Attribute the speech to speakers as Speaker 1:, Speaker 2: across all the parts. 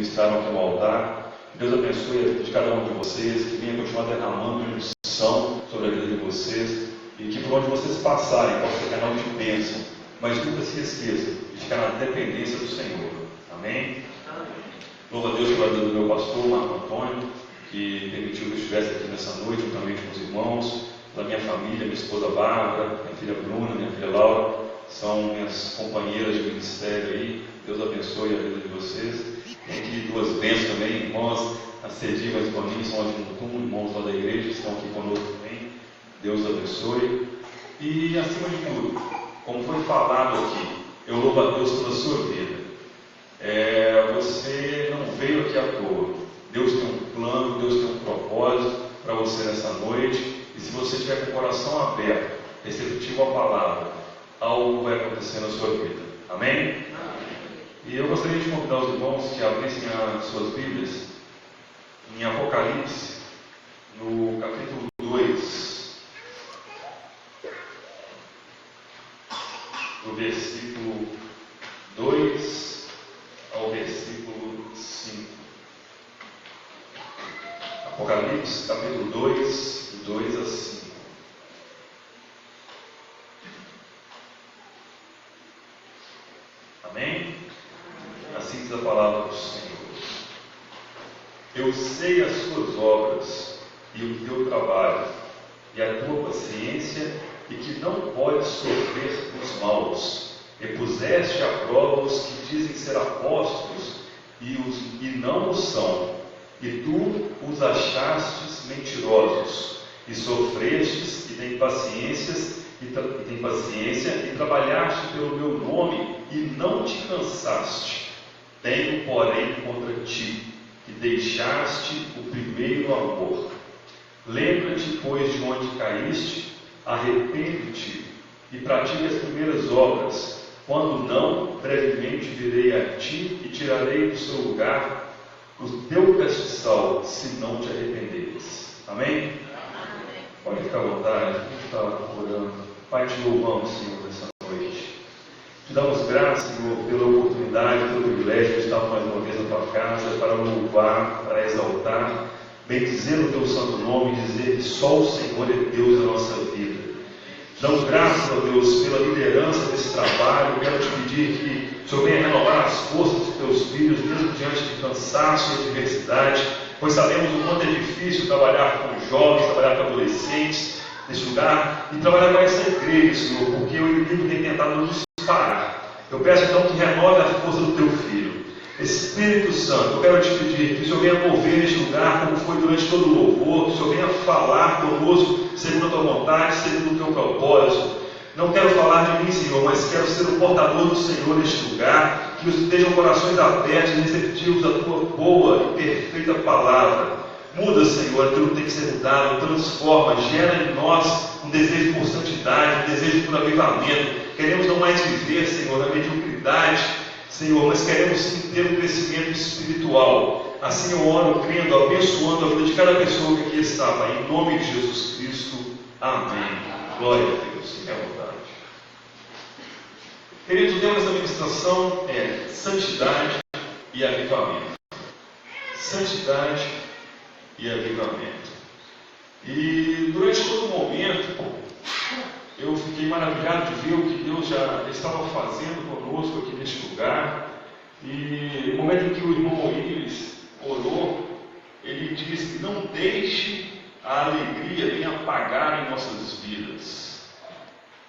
Speaker 1: ministraram aqui no altar. Que Deus abençoe a vida de cada um de vocês, que venha continuar derramando unção sobre a vida de vocês e que por onde vocês passarem possa ser canal de bênção, mas nunca se esqueça de ficar na dependência do Senhor. Amém? Louvo a Deus pela vida do meu pastor, Marco Antônio, que permitiu que eu estivesse aqui nessa noite, juntamente com os irmãos, pela minha família, minha esposa Bárbara, minha filha Bruna, minha filha Laura, são minhas companheiras de ministério aí. Deus abençoe a vida de vocês. Tem aqui duas bênçãos também, irmãos, a Cedi e a Esboninho, são lá de Mutum, irmãos lá da igreja, que estão aqui conosco também. Deus abençoe. E acima de tudo, como foi falado aqui, eu louvo a Deus pela sua vida. Você não veio aqui à toa. Deus tem um plano, Deus tem um propósito para você nessa noite. E se você tiver com o coração aberto, receptivo à palavra, algo vai acontecer na sua vida. Amém? E eu gostaria de convidar os irmãos que abrissem as suas Bíblias em Apocalipse, no capítulo 2, do versículo 2 ao versículo 5. Apocalipse, capítulo 2, de 2 a 5. Amém? Assim diz a palavra do Senhor. Eu sei as tuas obras e o teu trabalho, e a tua paciência, e que não podes sofrer os maus. E puseste à prova os que dizem ser apóstolos e não o são, e tu os achastes mentirosos, e sofrestes, e tem paciência, e trabalhaste pelo meu nome, e não te cansaste. Tenho, porém, contra ti, que deixaste o primeiro amor. Lembra-te, pois, de onde caíste, arrepende-te, e pratique as primeiras obras. Quando não, brevemente virei a ti, e tirarei do seu lugar o teu castiçal, se não te arrependeres. Amém? Pode ficar à vontade, a gente está orando. Pai, te louvamos, Senhor, nessa noite. Te damos graças, Senhor, pela oportunidade, pelo privilégio de estar mais uma vez na tua casa, para louvar, para exaltar, bendizer o teu santo nome e dizer que só o Senhor é Deus da nossa vida. Damos graças, ó Deus, pela liderança desse trabalho. Quero te pedir que o Senhor venha renovar as forças dos teus filhos, mesmo diante de cansaço e adversidade, pois sabemos o quanto é difícil trabalhar com jovens, trabalhar com adolescentes nesse lugar e trabalhar com essa igreja, Senhor, porque o inimigo tem tentado nos parar. Eu peço então que renove a força do teu filho. Espírito Santo, eu quero te pedir que o Senhor venha mover neste lugar, como foi durante todo o louvor, que o Senhor venha falar conosco, segundo a tua vontade, segundo o teu propósito. Não quero falar de mim, Senhor, mas quero ser o portador do Senhor neste lugar, que estejam corações abertos e receptivos à tua boa e perfeita palavra. Muda, Senhor, aquilo que tem que ser mudado, transforma, gera em nós um desejo por santidade, um desejo por avivamento. Queremos não mais viver, Senhor, na mediocridade, Senhor, mas queremos sim ter um crescimento espiritual. Assim eu oro, crendo, abençoando a vida de cada pessoa que aqui está, Pai, em nome de Jesus Cristo. Amém. Glória a Deus. Fique à vontade. Queridos, o tema dessa ministração é santidade e avivamento. Santidade e avivamento. E durante todo o momento, eu fiquei maravilhado de ver o que Deus já estava fazendo conosco aqui neste lugar. E no momento em que o irmão Oíris orou, ele disse que não deixe a alegria nem apagar em nossas vidas.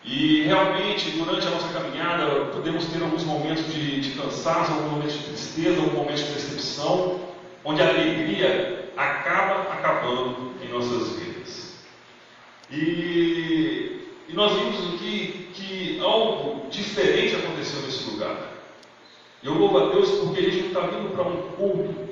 Speaker 1: E realmente, durante a nossa caminhada, podemos ter alguns momentos de cansaço, alguns momentos de tristeza, alguns momentos de decepção, onde a alegria acaba acabando em nossas vidas. E nós vimos aqui que algo diferente aconteceu nesse lugar. Eu louvo a Deus porque a gente não está vindo para um culto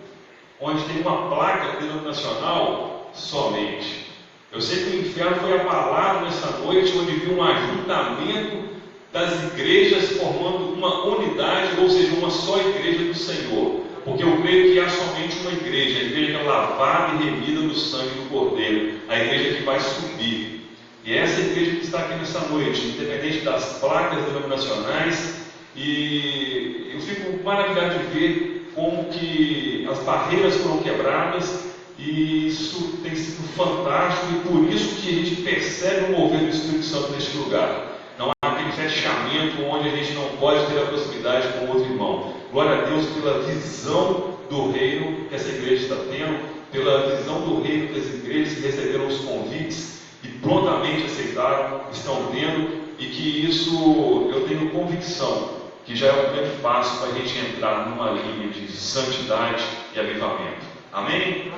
Speaker 1: onde tem uma placa denominacional somente. Eu sei que o inferno foi abalado nessa noite, onde viu um ajuntamento das igrejas formando uma unidade, ou seja, uma só igreja do Senhor. Porque eu creio que há somente uma igreja, a igreja que é lavada e remida no sangue do Cordeiro, a igreja que vai subir. E essa igreja que está aqui nessa noite, independente das placas denominacionais, e eu fico maravilhado de ver como que barreiras foram quebradas, e isso tem sido fantástico, e por isso que a gente percebe o mover do Espírito Santo neste lugar. Não há aquele fechamento onde a gente não pode ter a proximidade com outro irmão. Glória a Deus pela visão do reino que essa igreja está tendo, pela visão do reino que as igrejas que receberam os convites e prontamente aceitaram, estão tendo, e que isso eu tenho convicção que já é um grande passo para a gente entrar numa linha de santidade e avivamento. Amém?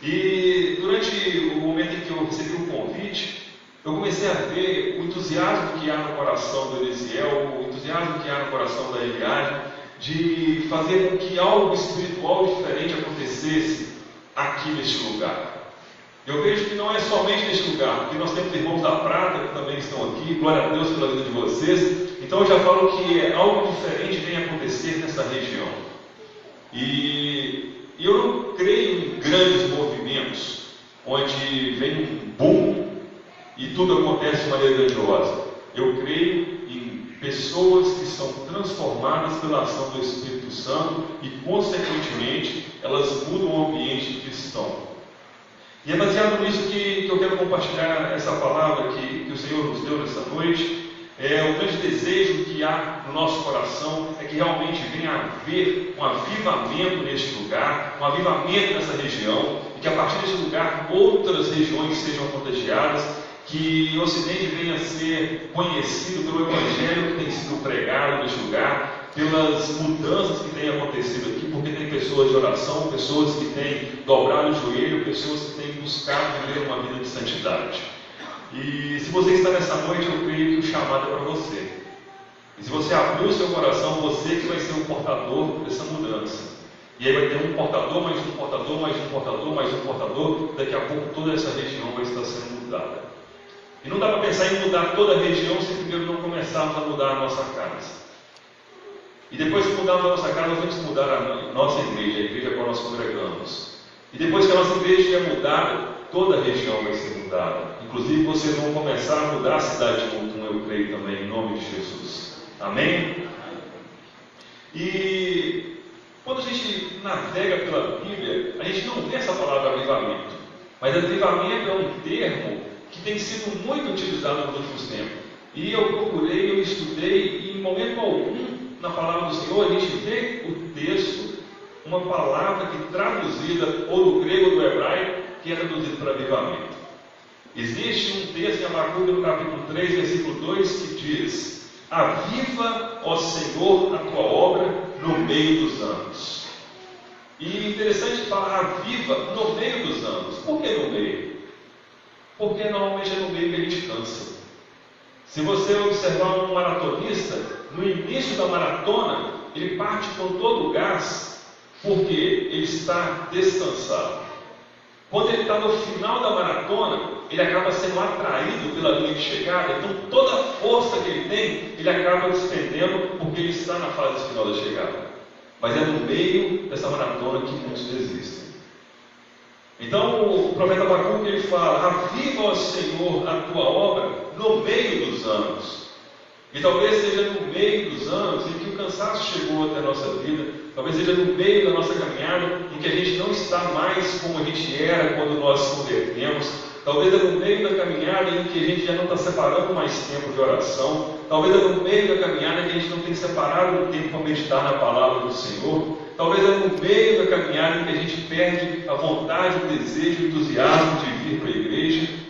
Speaker 1: E durante o momento em que eu recebi o convite, eu comecei a ver o entusiasmo que há no coração do Elisiel, o entusiasmo que há no coração da Eliade, de fazer com que algo espiritual diferente acontecesse aqui neste lugar. Eu vejo que não é somente neste lugar, porque nós temos irmãos da Prata que também estão aqui, glória a Deus pela vida de vocês. Então eu já falo que algo diferente vem acontecer nessa região. E eu não creio em grandes movimentos, onde vem um boom e tudo acontece de maneira grandiosa. Eu creio em pessoas que são transformadas pela ação do Espírito Santo e, consequentemente, elas mudam o ambiente que estão. E é baseado nisso que eu quero compartilhar essa palavra que o Senhor nos deu nessa noite. O grande desejo que há no nosso coração é que realmente venha a haver um avivamento neste lugar, um avivamento nessa região, e que a partir deste lugar outras regiões sejam contagiadas, que o Ocidente venha a ser conhecido pelo Evangelho que tem sido pregado neste lugar, pelas mudanças que têm acontecido aqui, porque tem pessoas de oração, pessoas que têm dobrado o joelho, pessoas que têm buscado viver uma vida de santidade. E se você está nessa noite, eu creio que o chamado é para você. E se você abrir o seu coração, você que vai ser o portador dessa mudança. E aí vai ter um portador, mais um portador, mais um portador, mais um portador. Daqui a pouco toda essa região vai estar sendo mudada. E não dá para pensar em mudar toda a região se primeiro não começarmos a mudar a nossa casa. E depois que mudarmos a nossa casa, nós vamos mudar a nossa igreja, a igreja a qual nós congregamos. E depois que a nossa igreja é mudada, toda a região vai ser mudada. Inclusive vocês vão começar a mudar a cidade de Mutum, eu creio também, em nome de Jesus. Amém? E quando a gente navega pela Bíblia, a gente não vê essa palavra avivamento. Mas avivamento é um termo que tem sido muito utilizado nos últimos tempos. E eu procurei, eu estudei, e em momento algum, na palavra do Senhor, a gente vê o texto, uma palavra que traduzida, ou do grego ou do hebraico, que é traduzido para avivamento. Existe um texto em Abacuque, no capítulo 3, versículo 2, que diz: aviva, ó Senhor, a tua obra no meio dos anos. E interessante falar aviva no meio dos anos. Por que no meio? Porque normalmente é no meio que a gente cansa. Se você observar um maratonista, no início da maratona, ele parte com todo o gás, porque ele está descansado. Quando ele está no final da maratona, ele acaba sendo atraído pela linha de chegada, então toda a força que ele tem, ele acaba despendendo, porque ele está na fase final da chegada. Mas é no meio dessa maratona que muitos desistem. Então o profeta Abacuque ele fala: aviva, ó Senhor, a tua obra no meio dos anos. E talvez seja no meio dos anos em que o cansaço chegou até a nossa vida, talvez seja no meio da nossa caminhada em que a gente não está mais como a gente era quando nós nos convertemos, talvez é no meio da caminhada em que a gente já não está separando mais tempo de oração, talvez é no meio da caminhada que a gente não tem separado um tempo para meditar na palavra do Senhor, talvez é no meio da caminhada em que a gente perde a vontade, o desejo, o entusiasmo de vir para a igreja.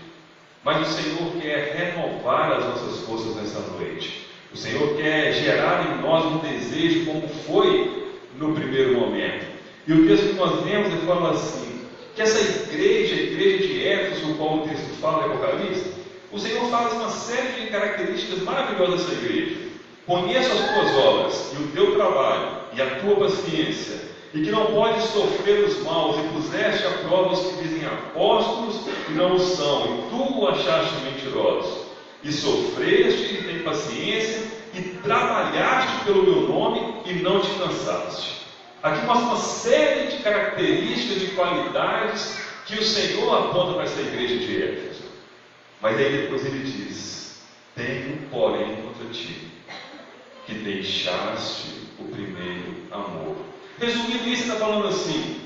Speaker 1: Mas o Senhor quer renovar as nossas forças nessa noite. O Senhor quer gerar em nós um desejo como foi no primeiro momento. E o texto que nós lemos, ele fala assim, que essa igreja, a igreja de Éfeso, o qual o texto fala em Apocalipse, o Senhor faz uma série de características maravilhosas dessa igreja. Conheço as tuas obras, e o teu trabalho, e a tua paciência, e que não podes sofrer os maus, e puseste a prova os que dizem apóstolos e não o são, e tu o achaste mentiroso. E sofreste e tem paciência, e trabalhaste pelo meu nome e não te cansaste. Aqui mostra uma série de características, de qualidades que o Senhor aponta para essa igreja de Éfeso. Mas aí depois ele diz: tenho porém contra ti, que deixaste o primeiro amor. Resumindo isso, ele está falando assim: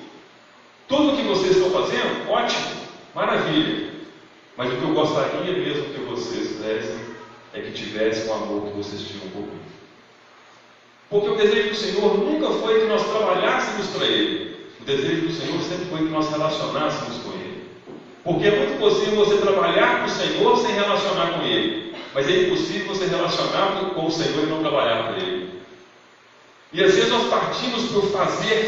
Speaker 1: tudo o que vocês estão fazendo, ótimo, maravilha. Mas o que eu gostaria mesmo que vocês fizessem é que tivessem o amor que vocês tinham por mim. Porque o desejo do Senhor nunca foi que nós trabalhássemos para Ele. O desejo do Senhor sempre foi que nós relacionássemos com Ele. Porque é muito possível você trabalhar com o Senhor sem relacionar com Ele. Mas é impossível você relacionar com o Senhor e não trabalhar para Ele. E às vezes nós partimos por fazer,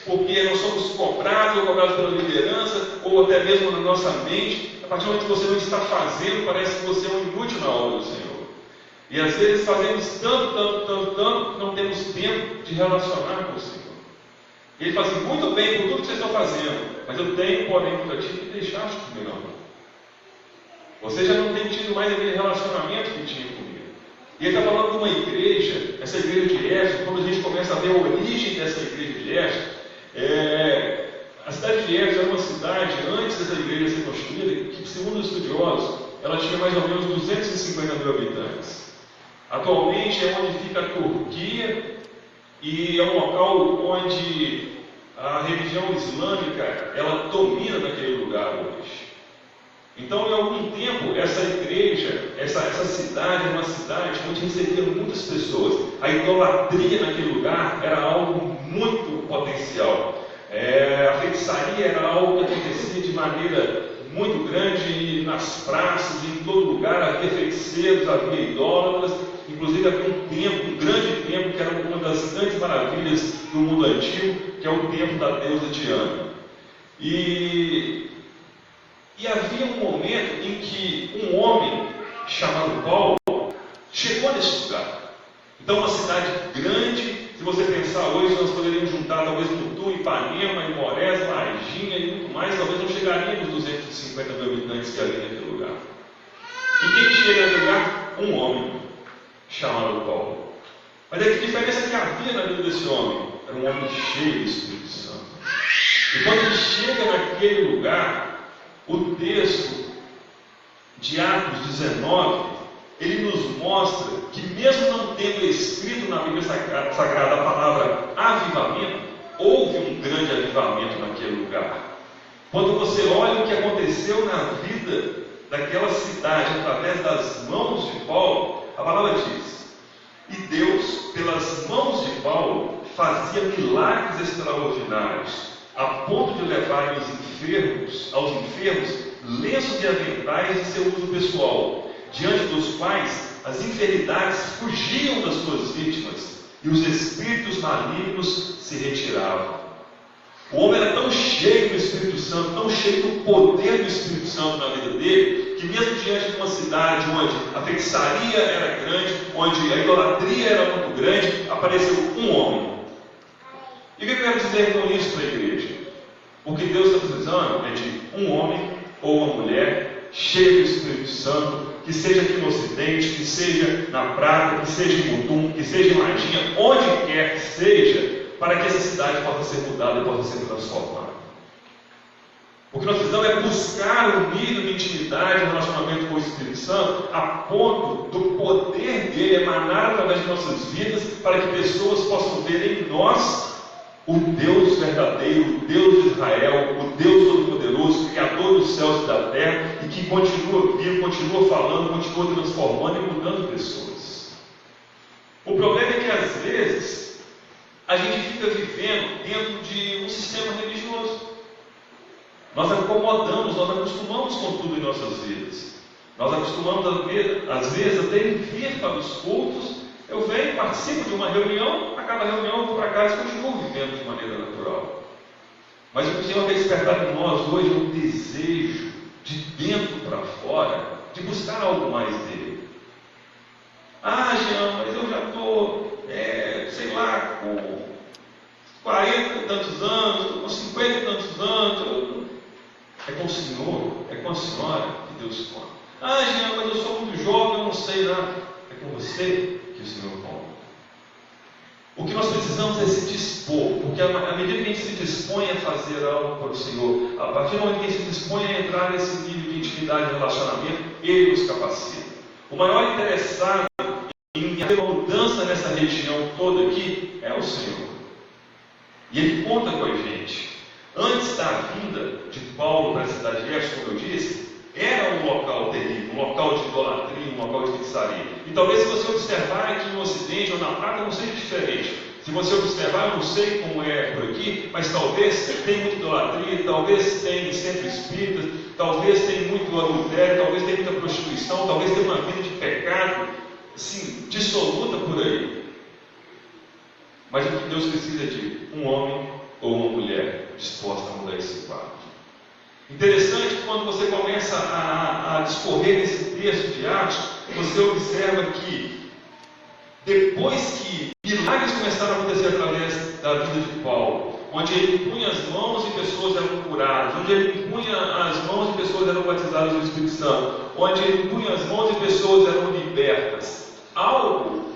Speaker 1: porque nós somos cobrados ou cobrados pela liderança, ou até mesmo na nossa mente. A partir do momento que você não está fazendo, parece que você é um inútil na obra do Senhor. E às vezes fazemos tanto, que não temos tempo de relacionar com o Senhor. E ele fala assim: muito bem por tudo que vocês estão fazendo, mas eu tenho, porém, contra ti que deixaste comigo amor. Você já não tem tido mais aquele relacionamento que tinha comigo. E ele está falando de uma igreja, essa igreja de Éfeso. Quando a gente começa a ver a origem dessa igreja de Éfeso, a cidade de Éfeso era uma cidade, antes dessa igreja ser construída, que, segundo os estudiosos, ela tinha mais ou menos 250 mil habitantes. Atualmente é onde fica a Turquia, e é um local onde a religião islâmica ela domina naquele lugar hoje. Então, em algum tempo, essa igreja, essa cidade, é uma cidade onde recebia muitas pessoas. A idolatria naquele lugar era algo muito potencial. A feitiçaria era algo que acontecia de maneira muito grande, nas praças, em todo lugar havia feiticeiros, havia idólatras. Inclusive havia um grande templo, que era uma das grandes maravilhas do mundo antigo, que é o templo da deusa Diana. E havia um momento em que um homem chamado Paulo chegou nesse lugar. Então, uma cidade grande. Se você pensar hoje, nós poderíamos juntar talvez Mutum, Ipanema, Imorés, Varginha e muito mais, talvez não chegaríamos aos 250 mil habitantes que havia naquele lugar. E quem chega naquele lugar? Um homem chamado Paulo. Mas a diferença que havia na vida desse homem era um homem cheio do Espírito Santo. E quando ele chega naquele lugar, o texto de Atos 19, ele nos mostra que, mesmo não tendo escrito na Bíblia Sagrada a palavra avivamento, houve um grande avivamento naquele lugar. Quando você olha o que aconteceu na vida daquela cidade através das mãos de Paulo, a palavra diz: e Deus, pelas mãos de Paulo, fazia milagres extraordinários, a ponto de levarem aos enfermos lenços e aventais de seu uso pessoal, diante dos quais as enfermidades fugiam das suas vítimas e os espíritos malignos se retiravam. O homem era tão cheio do Espírito Santo, tão cheio do poder do Espírito Santo na vida dele, que mesmo diante de uma cidade onde a feitiçaria era grande, onde a idolatria era muito grande, apareceu um homem. E o que eu quero dizer com isso para a igreja? O que Deus está precisando é de um homem ou uma mulher cheio do Espírito Santo, que seja aqui no Ocidente, que seja na Prata, que seja em Mutum, que seja em Varginha, onde quer que seja, para que essa cidade possa ser mudada e possa ser transformada. O que nós precisamos é buscar um nível de intimidade, um relacionamento com o Espírito Santo, a ponto do poder dele emanar através de nossas vidas, para que pessoas possam ver em nós o Deus verdadeiro, o Deus de Israel, o Deus Todo-Poderoso, Criador dos céus e da terra, e que continua vivo, continua falando, continua transformando e mudando pessoas. O problema é que às vezes a gente fica vivendo dentro de um sistema religioso. Nós acomodamos, nós acostumamos com tudo em nossas vidas. Nós acostumamos, às vezes, até em vir para os cultos. Eu venho, participo de uma reunião, acaba a reunião, eu vou para casa e continuo vivendo de maneira natural. Mas o que o Senhor quer despertar em nós hoje é um desejo, de dentro para fora, de buscar algo mais dele. Ah, Jean, mas eu já estou, sei lá, com 40 e tantos anos, com 50 e tantos anos. É com o Senhor, é com a senhora que Deus conta. Ah, Jean, mas eu sou muito jovem, eu não sei nada. É com você que o Senhor conta. O que nós precisamos é se dispor, porque à medida que a gente se dispõe a fazer algo para o Senhor, a partir do momento que a gente se dispõe a entrar nesse nível de intimidade e relacionamento, Ele nos capacita. O maior interessado em haver uma mudança nessa região toda aqui é o Senhor. E Ele conta com a gente. Antes da vinda de Paulo para a cidade de Éfeso, como eu disse, era um local terrível, um local de idolatria, um local de feitiçaria. E talvez, se você observar aqui no Ocidente ou na Prata, não seja diferente. Se você observar, eu não sei como é por aqui, mas talvez tenha muita idolatria, talvez tenha centro espírita, talvez tenha muito adultério, talvez tenha muita prostituição, talvez tenha uma vida de pecado, assim, dissoluta por aí. Mas o que Deus precisa é de um homem ou uma mulher disposta a mudar esse quadro. Interessante que quando você começa a discorrer nesse texto de Atos, você observa que depois que milagres começaram a acontecer através da vida de Paulo, onde ele impunha as mãos e pessoas eram curadas, onde ele impunha as mãos e pessoas eram batizadas no Espírito Santo, onde ele impunha as mãos e pessoas eram libertas, algo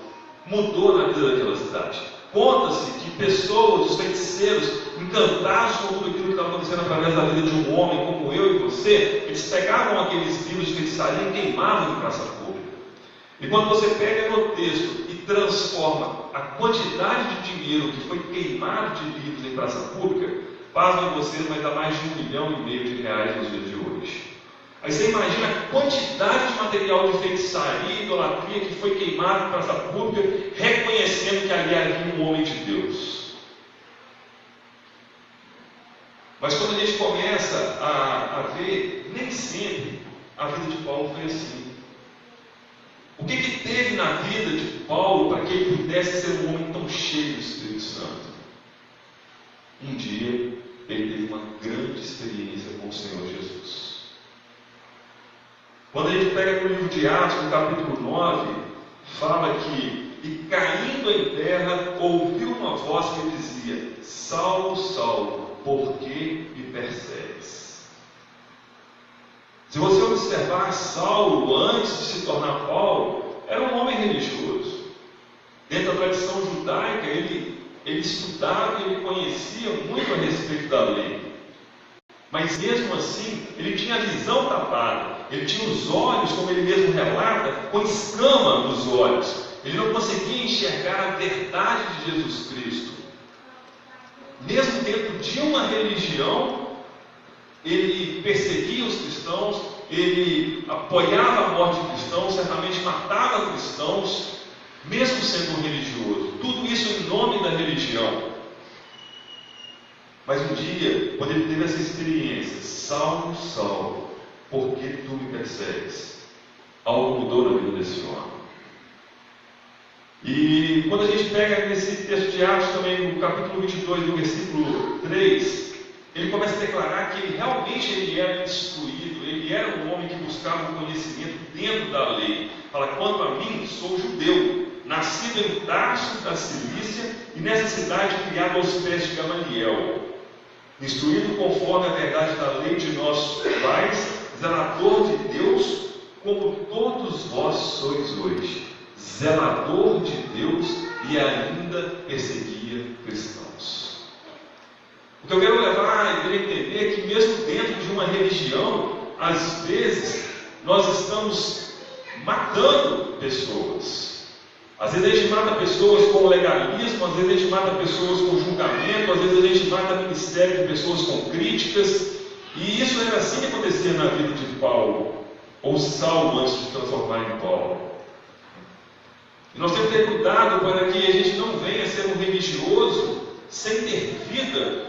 Speaker 1: mudou na vida daquela cidade. Conta-se que pessoas, os feiticeiros, encantados com tudo aquilo que estava acontecendo através da vida de um homem como eu e você, eles pegavam aqueles livros de feitiçaria e queimavam em praça pública. E quando você pega no texto e transforma a quantidade de dinheiro que foi queimado de livros em praça pública, pasmem vocês, vai dar mais de R$1,5 milhão nos dias de hoje. Aí você imagina a quantidade de material de feitiçaria e idolatria que foi queimado em praça pública, reconhecendo que ali havia um homem de Deus. Mas quando a gente começa a ver, nem sempre a vida de Paulo foi assim. O que teve na vida de Paulo para que ele pudesse ser um homem tão cheio do Espírito Santo? Um dia ele teve uma grande experiência com o Senhor Jesus. Quando a gente pega no livro de Atos, no capítulo 9, fala que, e caindo em terra, ouviu uma voz que dizia: Saulo, Saulo, por que me persegues? Se você observar, Saulo, antes de se tornar Paulo, era um homem religioso. Dentro da tradição judaica, ele estudava e ele conhecia muito a respeito da lei. Mas mesmo assim, ele tinha a visão tapada, ele tinha os olhos, como ele mesmo relata, com escama nos olhos. Ele não conseguia enxergar a verdade de Jesus Cristo. Mesmo dentro de uma religião, ele perseguia os cristãos, ele apoiava a morte de cristãos, certamente matava cristãos, mesmo sendo um religioso. Tudo isso em nome da religião. Mas um dia, quando ele teve essa experiência, Saulo, Saulo, por que tu me persegues? Algo mudou na vida desse homem. E quando a gente pega nesse texto de Atos também, no capítulo 22, no versículo 3, ele começa a declarar que ele realmente era instruído, ele era um homem que buscava o conhecimento dentro da lei. Fala: quanto a mim, sou judeu, nascido em Tarso da Cilícia, e nessa cidade criado aos pés de Gamaliel, instruído conforme a verdade da lei de nossos pais, zelador de Deus, como todos vós sois hoje. Zelador de Deus e ainda perseguia cristãos. O que eu quero levar a entender é que mesmo dentro de uma religião, às vezes, nós estamos matando pessoas. Às vezes a gente mata pessoas com legalismo, às vezes a gente mata pessoas com julgamento, às vezes a gente mata ministério de pessoas com críticas. E isso era assim que acontecia na vida de Paulo, ou Saulo, antes de se transformar em Paulo. E nós temos que ter cuidado para que a gente não venha ser um religioso sem ter vida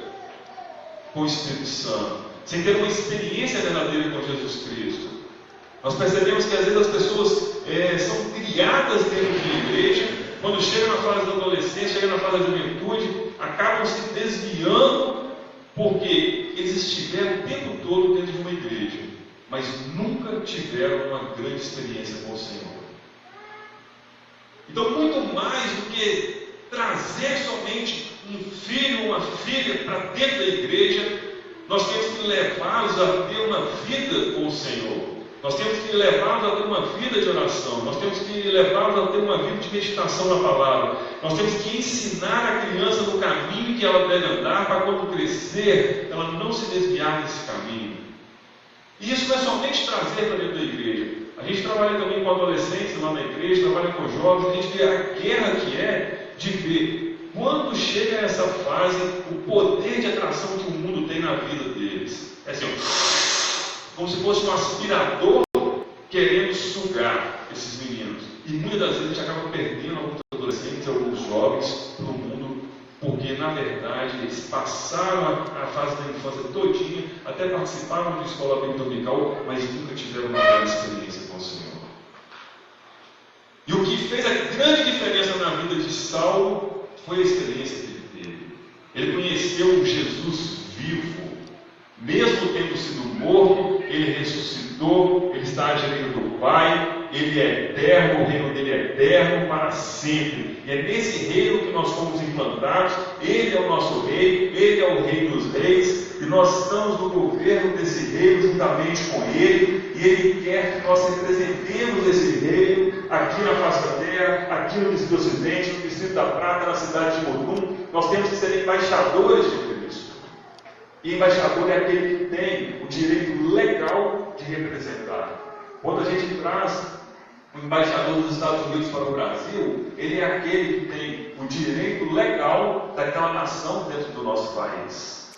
Speaker 1: com o Espírito Santo, sem ter uma experiência verdadeira com Jesus Cristo. Nós percebemos que às vezes as pessoas são criadas dentro de uma igreja, quando chegam na fase da adolescência, chegam na fase da juventude, acabam se desviando, porque eles estiveram o tempo todo dentro de uma igreja, mas nunca tiveram uma grande experiência com o Senhor. Então, muito mais do que trazer somente um filho ou uma filha para dentro da igreja, nós temos que levá-los a ter uma vida com o Senhor. Nós temos que levá-los a ter uma vida de oração. Nós temos que levá-los a ter uma vida de meditação na palavra. Nós temos que ensinar a criança no caminho que ela deve andar, para quando crescer, ela não se desviar desse caminho. E isso não é somente trazer para dentro da igreja. A gente trabalha também com adolescentes lá na igreja, trabalha com jovens, a gente vê a guerra que é de ver quando chega essa fase, o poder de atração que o mundo tem na vida deles. É assim, como se fosse um aspirador querendo sugar esses meninos. E muitas das vezes a gente acaba perdendo alguns adolescentes, alguns jovens para o mundo, porque na verdade eles passaram a fase da infância todinha, até participaram de escola bíblica dominical, mas nunca tiveram uma grande experiência com o Senhor. E o que fez a grande diferença na vida de Saulo foi a experiência que ele teve. Ele conheceu um Jesus vivo. Mesmo tendo sido morto, ele ressuscitou, ele está à direita do Pai, ele é eterno, o reino dele é eterno para sempre. E é nesse reino que nós fomos implantados, ele é o nosso rei, ele é o rei dos reis, e nós estamos no governo desse reino juntamente com ele, e ele quer que nós representemos esse reino aqui na face da terra, aqui no Distrito do Ocidente, no Distrito da Prata, na cidade de Mutum. Nós temos que ser embaixadores de Cristo. E embaixador é aquele que tem o direito legal de representar. Quando a gente traz o embaixador dos Estados Unidos para o Brasil, ele é aquele que tem o direito legal daquela nação dentro do nosso país.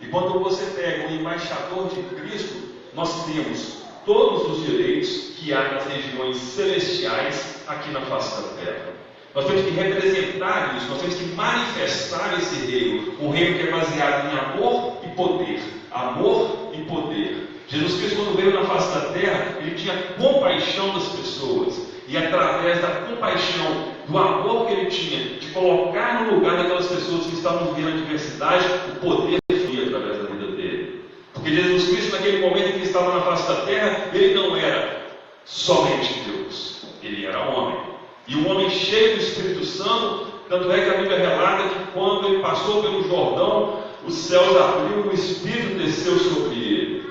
Speaker 1: E quando você pega o embaixador de Cristo, nós temos todos os direitos que há nas regiões celestiais aqui na face da terra. Nós temos que representar isso, nós temos que manifestar esse reino, um reino que é baseado em amor e poder. Amor e poder. Jesus Cristo, quando veio na face da terra, ele tinha compaixão das pessoas. E através da compaixão, do amor que ele tinha, de colocar no lugar daquelas pessoas que estavam vivendo adversidade, o poder fluía através da vida dele. Porque Jesus Cristo, naquele momento em que ele estava na face da terra, ele não era somente Deus, ele era homem. E um homem cheio do Espírito Santo, tanto é que a Bíblia relata que quando ele passou pelo Jordão, os céus abriram e o Espírito desceu sobre ele.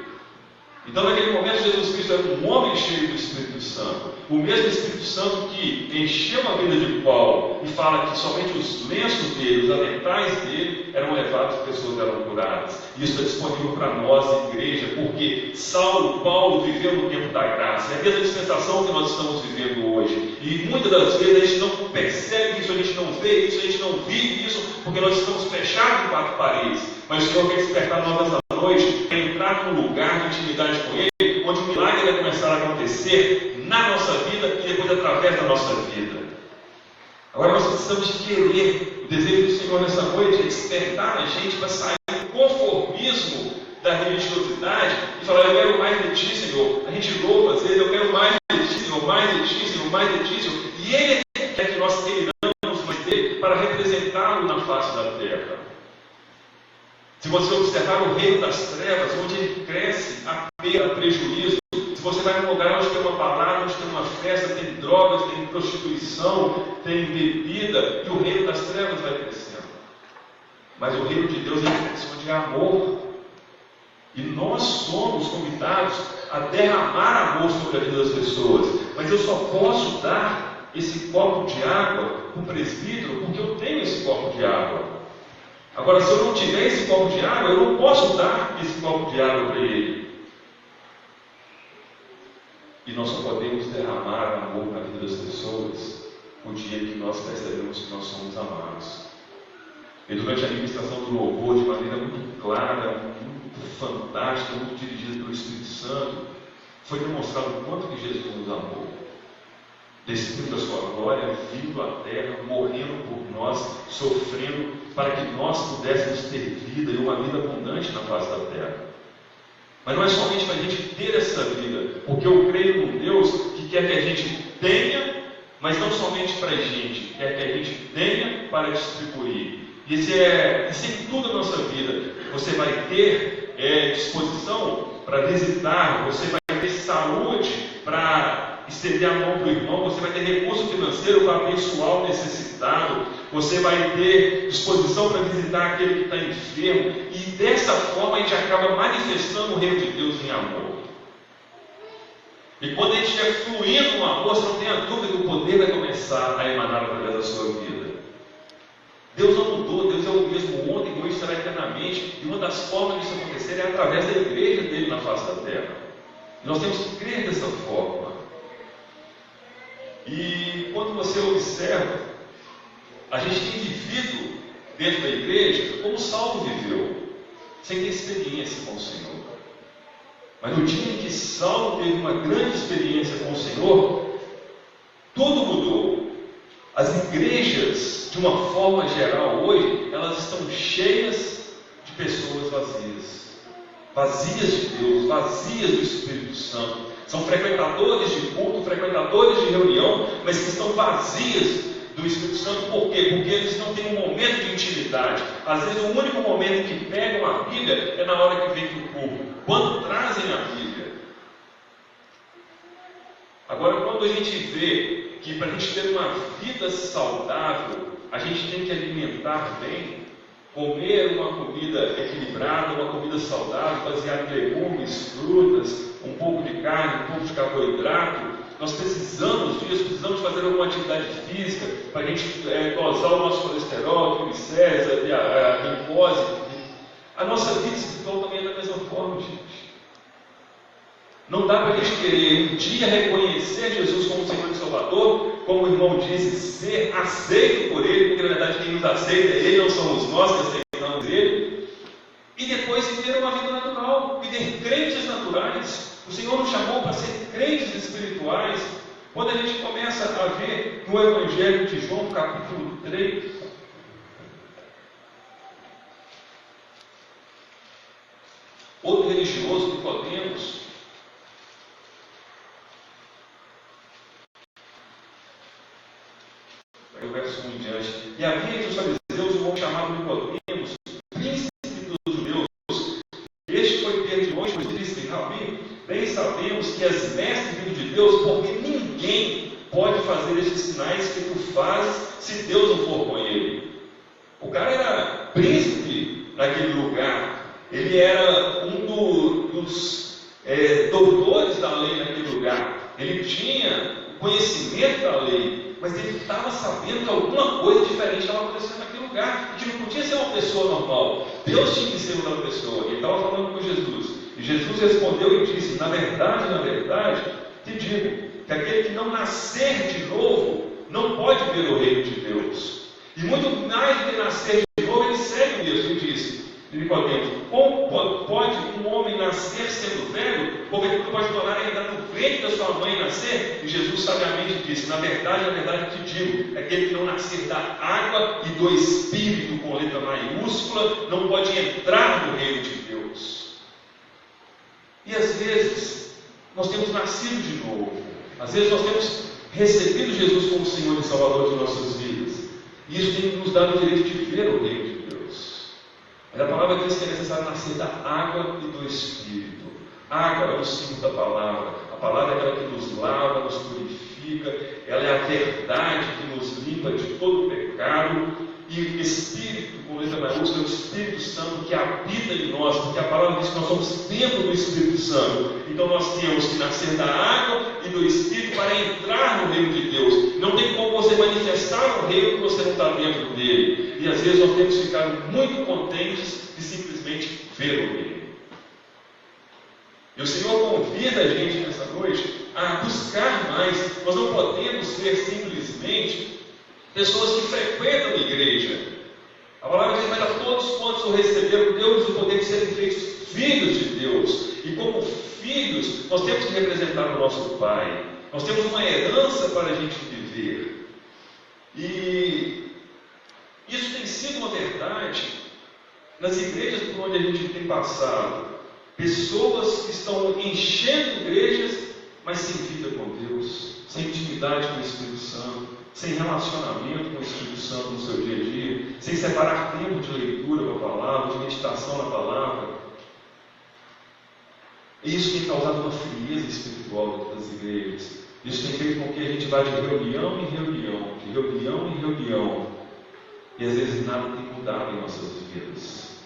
Speaker 1: Então naquele momento Jesus Cristo era um homem cheio do Espírito Santo. O mesmo Espírito Santo que encheu a vida de Paulo e fala que somente os lenços dele, os aventais dele eram levados e pessoas eram curadas. Isso é disponível para nós, igreja, porque Saulo, Paulo viveu no tempo da graça. É a mesma dispensação que nós estamos vivendo hoje. E muitas das vezes a gente não percebe isso, a gente não vê isso, a gente não vive isso, porque nós estamos fechados em quatro paredes. Mas o Senhor quer despertar nós nessa noite para entrar num lugar de intimidade com Ele, onde o milagre vai começar a acontecer na nossa vida e depois através da nossa vida. Agora nós precisamos de querer. O desejo do Senhor nessa noite é despertar a gente para sair do conformismo da religiosidade e falar: eu quero mais de Ti, Senhor. A gente louva às vezes: eu quero mais de Ti, Senhor, mais de Ti, Senhor, mais de Ti, Senhor. E Ele quer que nós queiramos mais dele para representá-lo na face da terra. Se você observar o reino das trevas, onde ele cresce a perda, prejuízo, se você vai num lugar onde tem uma balada, onde tem uma festa, tem drogas, tem prostituição, tem bebida, e o reino das trevas vai crescendo. Mas o reino de Deus é cresce onde é amor. E nós somos convidados a derramar amor sobre a vida das pessoas. Mas eu só posso dar esse copo de água para o presbítero porque eu tenho esse copo de água. Agora, se eu não tiver esse copo de água, eu não posso dar esse copo de água para ele. E nós só podemos derramar amor na vida das pessoas o dia que nós percebemos que nós somos amados. E durante a administração do louvor, de maneira muito clara, muito fantástica, muito dirigida pelo Espírito Santo, foi demonstrado o quanto que Jesus nos amou. Descendo da sua glória, vindo à terra, morrendo por nós, sofrendo, para que nós pudéssemos ter vida e uma vida abundante na face da terra. Mas não é somente para a gente ter essa vida, porque eu creio num Deus que quer que a gente tenha, mas não somente para a gente, quer que a gente tenha para distribuir. Isso é em tudo a nossa vida. Você vai ter disposição para visitar, você vai ter saúde para estender a mão para o irmão, você vai ter recurso financeiro para abençoar o necessitado, você vai ter disposição para visitar aquele que está enfermo, e dessa forma a gente acaba manifestando o reino de Deus em amor. E quando a gente estiver fluindo no amor, você não tenha dúvida que o poder vai começar a emanar através da sua vida. Deus não mudou, Deus é o mesmo ontem, hoje, será eternamente, e uma das formas disso acontecer é através da igreja dele na face da terra. E nós temos que crer dessa forma. E quando você observa, a gente tem vivido dentro da igreja como Saulo viveu, sem ter experiência com o Senhor. Mas no dia em que Saulo teve uma grande experiência com o Senhor, tudo mudou. As igrejas, de uma forma geral, hoje, elas estão cheias de pessoas vazias. Vazias de Deus, vazias do Espírito Santo. São frequentadores de culto, frequentadores de reunião, mas que estão vazias do Espírito Santo. Por quê? Porque eles não têm um momento de intimidade. Às vezes o único momento que pegam a Bíblia é na hora que vem para o culto, quando trazem a Bíblia. Agora, quando a gente vê que para a gente ter uma vida saudável, a gente tem que alimentar bem, comer uma comida equilibrada, uma comida saudável, baseada em legumes, frutas, um pouco de carne, um pouco de carboidrato. Nós precisamos disso, precisamos fazer alguma atividade física para a gente dosar o nosso colesterol, triglicérides, a glicose. A nossa vida espiritual também é da mesma forma, gente. Não dá para a gente querer um dia reconhecer Jesus como Senhor e Salvador, como o irmão disse, ser aceito por Ele, porque na verdade quem nos aceita é Ele, não somos nós que aceitamos Ele, e depois viver uma vida natural, viver crentes naturais. O Senhor nos chamou para ser crentes espirituais. Quando a gente começa a ver no Evangelho de João, capítulo 3, outro religioso, Nicodemos, o verso 1 em diante. E havia entre os fariseus um homem chamado Nicodemos, príncipe dos judeus. Este foi ter de longe, pois disse: Rabi, bem sabemos que és mestre vindo de Deus, porque ninguém pode fazer estes sinais que tu fazes se Deus não for com ele. O cara era príncipe naquele lugar. Ele era um dos doutores da lei naquele lugar. Ele tinha conhecimento da lei, mas ele estava sabendo que alguma coisa diferente estava acontecendo naquele lugar, que não podia ser uma pessoa normal. Deus tinha que ser uma pessoa. Ele estava falando com Jesus, e Jesus respondeu e disse: na verdade, te digo, que aquele que não nascer de novo, não pode ver o reino de Deus. E muito mais do que nascer de novo, ele segue mesmo e disse: como pode um homem nascer sendo velho? Porque tu pode tornar a entrar no ventre da sua mãe e nascer? E Jesus sabiamente disse: na verdade te digo, aquele que não nascer da água e do Espírito, com letra maiúscula, não pode entrar no reino de Deus. E às vezes nós temos nascido de novo, às vezes nós temos recebido Jesus como Senhor e Salvador de nossas vidas, e isso tem nos dado o direito de ver o reino de Deus. Mas a palavra diz que é necessário nascer da água e do Espírito. Água é o símbolo da palavra. A palavra é aquela que nos lava, nos purifica. Ela é a verdade que nos limpa de todo o pecado. E o Espírito, com letra maiúscula, é o Espírito Santo que habita em nós, porque a palavra diz que nós somos templo do Espírito Santo. Então nós temos que nascer da água e do Espírito para entrar no reino de Deus. Não tem como você manifestar o reino que você não está dentro dele. E às vezes nós temos ficado muito contentes de simplesmente ver o reino. E o Senhor convida a gente nessa noite a buscar mais. Nós não podemos ser simplesmente pessoas que frequentam a igreja. A palavra diz: mas a todos quantos o receberam, deu-lhes o poder de serem feitos filhos de Deus. E como filhos, nós temos que representar o nosso Pai. Nós temos uma herança para a gente viver. E isso tem sido uma verdade nas igrejas por onde a gente tem passado. Pessoas que estão enchendo igrejas, mas sem vida com Deus, sem intimidade com o Espírito Santo, sem relacionamento com o Espírito Santo no seu dia a dia, sem separar tempo de leitura com a palavra, de meditação na palavra. E isso tem causado uma frieza espiritual dentro das igrejas. Isso tem feito com que a gente vá de reunião em reunião, de reunião em reunião, e às vezes nada tem mudado em nossas vidas.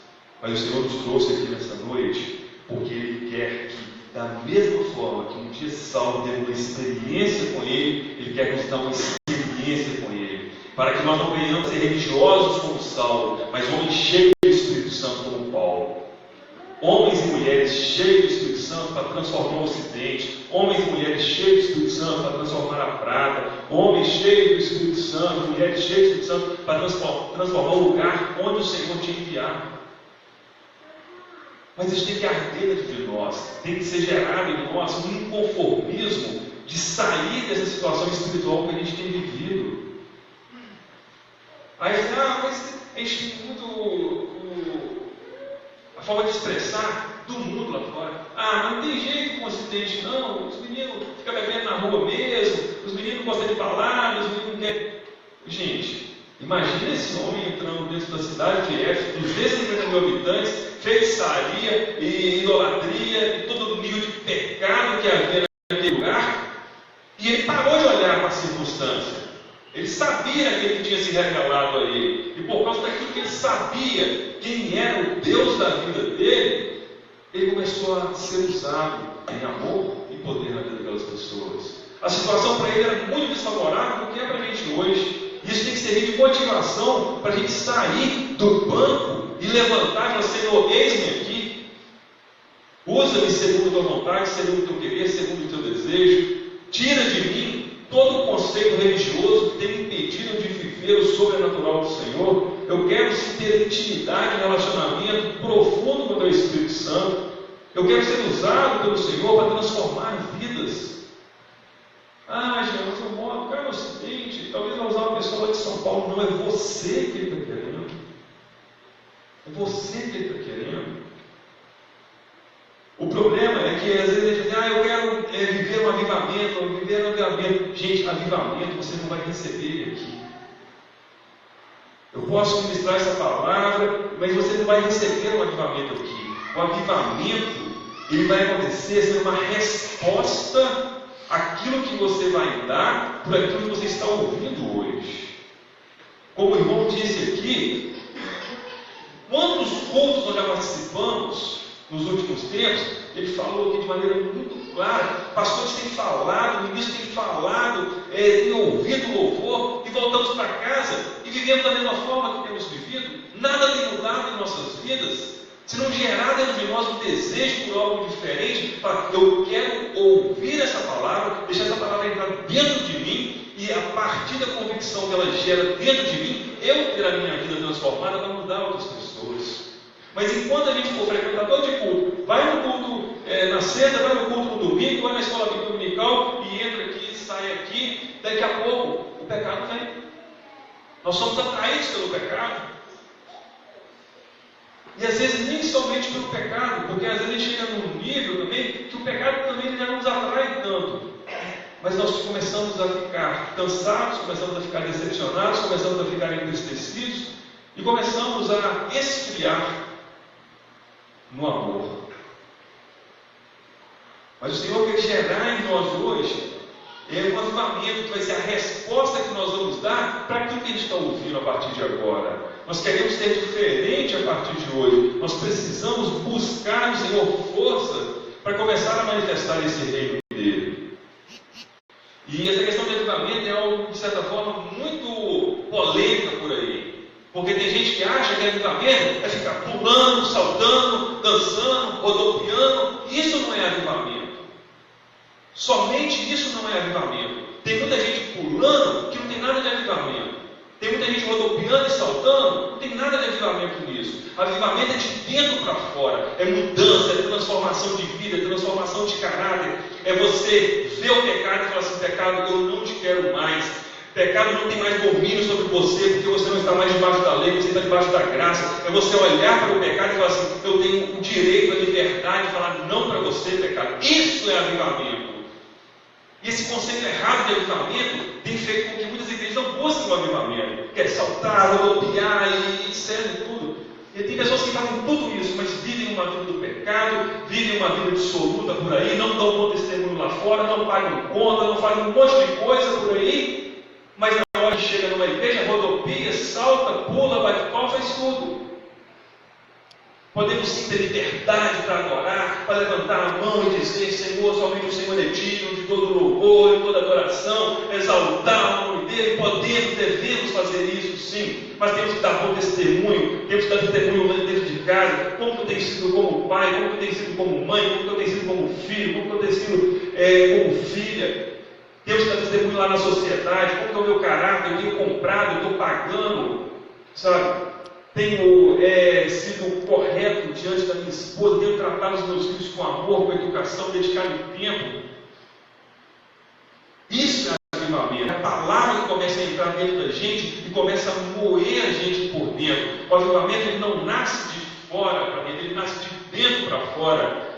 Speaker 1: Mas o Senhor nos trouxe aqui nessa noite porque Ele quer que, da mesma forma que um dia Saulo teve uma experiência com Ele quer nos dar uma experiência com Ele, para que nós não venhamos ser religiosos como Saulo, mas homens cheios do Espírito Santo como Paulo. Homens e mulheres cheios do Espírito Santo Santo para transformar o Ocidente, homens e mulheres cheios do Espírito Santo para transformar a prata, homens cheios do Espírito Santo, mulheres cheias do Espírito Santo para transformar o lugar onde o Senhor te enviar. Mas isso tem que arder dentro de nós, tem que ser gerado em nós um inconformismo de sair dessa situação espiritual que a gente tem vivido. Aí, mas a gente tem muito a forma de expressar do mundo lá fora. Mas não tem jeito com o Ocidente, não. Os meninos ficam bebendo na rua mesmo, os meninos gostam de balada, os meninos não querem. Gente, imagina esse homem entrando dentro da cidade de Éfeso, 250 mil habitantes, feitiçaria e idolatria e todo o nível de pecado que havia naquele lugar, e ele parou de olhar para a circunstância. Ele sabia aquele que tinha se revelado a ele, e por causa daquilo que ele sabia quem era o Deus da vida dele, ele começou a ser usado em amor e poder na vida daquelas pessoas. A situação para ele era muito desfavorável do que é para a gente hoje. Isso tem que servir de motivação para a gente sair do banco e levantar e falar: Senhor, eis-me aqui, usa-me segundo a tua vontade, segundo o teu querer, segundo o teu desejo. Tira de mim todo o conceito religioso que tem me impedido de viver o sobrenatural do Senhor. Eu quero sim ter intimidade, relacionamento profundo com o teu Espírito Santo. Eu quero ser usado pelo Senhor para transformar vidas. Gente, mas eu moro cá no Ocidente, talvez eu usar uma pessoa lá de São Paulo. Não, é você que ele está querendo. É você que ele está querendo. O problema é que às vezes a gente diz: eu quero viver um avivamento, Gente, avivamento você não vai receber aqui. Eu posso ministrar essa palavra, mas você não vai receber um avivamento aqui. O avivamento, ele vai acontecer sendo uma resposta àquilo que você vai dar por aquilo que você está ouvindo hoje. Como o irmão disse aqui, quantos cultos nós já participamos nos últimos tempos? Ele falou aqui de maneira muito clara. Pastores têm falado, ministros têm falado, têm ouvido o louvor, e voltamos para casa e vivemos da mesma forma que temos vivido. Nada tem mudado em nossas vidas. Se não gerar dentro de nós um desejo por algo diferente, para eu quero ouvir essa palavra, deixar essa palavra entrar dentro de mim, e a partir da convicção que ela gera dentro de mim, eu ter a minha vida transformada para mudar outras pessoas. Mas enquanto a gente for frequentador de culto, vai no culto na sexta, vai no culto no domingo, vai na escola bíblica dominical e entra aqui, sai aqui, daqui a pouco o pecado vem. Nós somos atraídos pelo pecado. E às vezes nem somente pelo pecado, porque às vezes a gente chega num nível também que o pecado também já não nos atrai tanto. Mas nós começamos a ficar cansados, começamos a ficar decepcionados, começamos a ficar entristecidos e começamos a esfriar no amor. Mas o Senhor quer gerar em nós hoje um avivamento que vai ser a resposta que nós vamos dar para aquilo que a gente está ouvindo a partir de agora. Nós queremos ser diferente a partir de hoje. Nós precisamos buscar no Senhor força para começar a manifestar esse reino dele. E essa questão de avivamento é algo, de certa forma, muito polêmica por aí. Porque tem gente que acha que avivamento é ficar pulando, saltando, dançando, rodopiando. Isso não é avivamento. Somente isso não é avivamento. Tem muita gente pulando que não tem nada de avivamento. Tem muita gente rodopiando e saltando, não tem nada de avivamento nisso. Avivamento é de dentro para fora. É mudança, é transformação de vida, é transformação de caráter. É você ver o pecado e falar assim: pecado, eu não te quero mais. Pecado não tem mais domínio sobre você, porque você não está mais debaixo da lei, você está debaixo da graça. É você olhar para o pecado e falar assim: eu tenho o direito, a liberdade de falar não para você, pecado. Isso é avivamento. E esse conceito errado de avivamento tem feito com que muitas igrejas não busquem o avivamento. Quer saltar, rodopiar e etc. tudo. E tem pessoas que fazem tudo isso, mas vivem uma vida do pecado, vivem uma vida dissoluta por aí, não dão bom testemunho lá fora, não pagam conta, não fazem um monte de coisa por aí, mas na hora que chega numa igreja, rodopia, salta, pula, bate pau, faz tudo.
Speaker 2: Podemos sim ter liberdade para adorar, para levantar a mão e dizer: Senhor, somente o Senhor é digno de todo louvor, de toda adoração, exaltar o nome dele. Podemos, devemos fazer isso sim, mas temos que dar bom testemunho, temos que dar testemunho dentro de casa, como que eu tenho sido como pai, como que eu tenho sido como mãe, como que eu tenho sido como filho, como que eu tenho sido como filha. Temos que dar testemunho lá na sociedade, como que é o meu caráter, eu tenho comprado, eu estou pagando, sabe? Tenho sido correto diante da minha esposa, tenho tratado os meus filhos com amor, com educação, dedicado tempo. Isso é avivamento. É a palavra que começa a entrar dentro da gente e começa a moer a gente por dentro. O avivamento ele não nasce de fora para dentro, ele nasce de dentro para fora.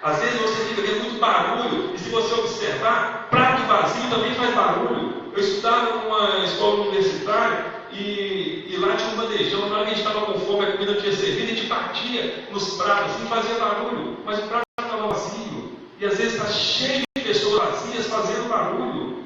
Speaker 2: Às vezes você fica vendo muito barulho, e se você observar, prato vazio também faz barulho. Eu estudava numa escola universitária e lá tinha um bandejão. Na hora que a gente estava com fome, a comida não tinha servido, a gente batia nos pratos e fazia barulho, mas o prato estava vazio. E às vezes está cheio de pessoas vazias fazendo barulho.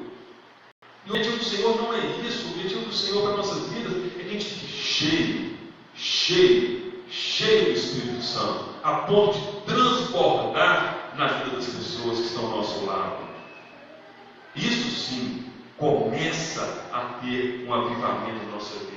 Speaker 2: E o objetivo do Senhor não é isso. O objetivo do Senhor para nossas vidas é que a gente fique cheio do Espírito Santo, a ponto de transbordar na vida das pessoas que estão ao nosso lado. Isso sim começa a ter um avivamento na nossa vida.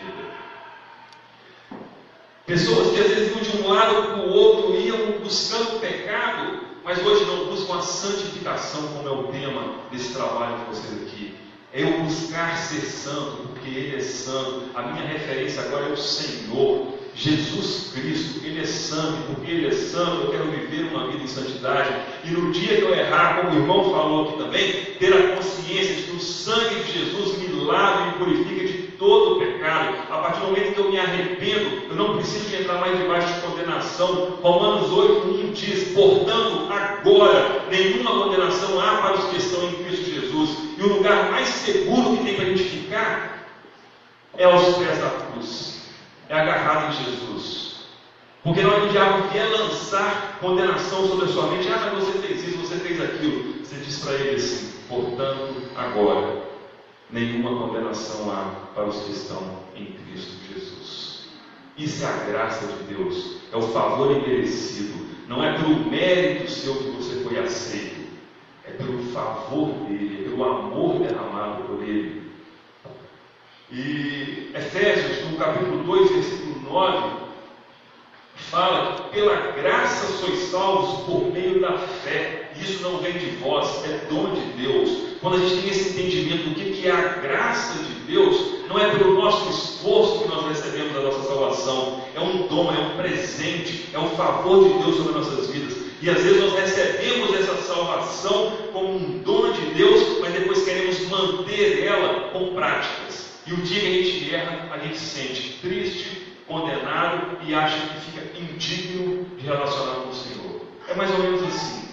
Speaker 2: Pessoas que às vezes iam de um lado para o outro, iam buscando o pecado, mas hoje não buscam a santificação, como é o tema desse trabalho de vocês aqui. É eu buscar ser santo, porque Ele é santo. A minha referência agora é o Senhor Jesus Cristo. Ele é santo, porque Ele é santo, eu quero viver uma vida em santidade. E no dia que eu errar, como o irmão falou aqui também, ter a consciência de que o sangue de Jesus me lava e me purifica de todo o pecado. A partir do momento que eu me arrependo, eu não preciso de entrar mais debaixo de condenação. Romanos 8:1 diz: portanto, agora nenhuma condenação há para os que estão em Cristo Jesus. E o lugar mais seguro que tem para a gente ficar é aos pés da cruz, é agarrado em Jesus. Porque na hora que o diabo vier lançar condenação sobre a sua mente: mas você fez isso, você fez aquilo, você diz para ele assim: portanto, agora nenhuma condenação há para os que estão em Cristo Jesus. Isso é a graça de Deus, é o favor imerecido. Não é pelo mérito seu que você foi aceito, é pelo favor dele, é pelo amor derramado por ele. E Efésios, no capítulo 2, versículo 9, fala que pela graça sois salvos por meio da fé. Isso não vem de vós, é dom de Deus. Quando a gente tem esse entendimento do que é a graça de Deus, não é pelo nosso esforço que nós recebemos a nossa salvação. É um dom, é um presente, é um favor de Deus sobre nossas vidas. E às vezes nós recebemos essa salvação como um dom de Deus, mas depois queremos manter ela com práticas. E o dia que a gente erra, a gente se sente triste, condenado e acha que fica indigno de relacionar com o Senhor. É mais ou menos assim.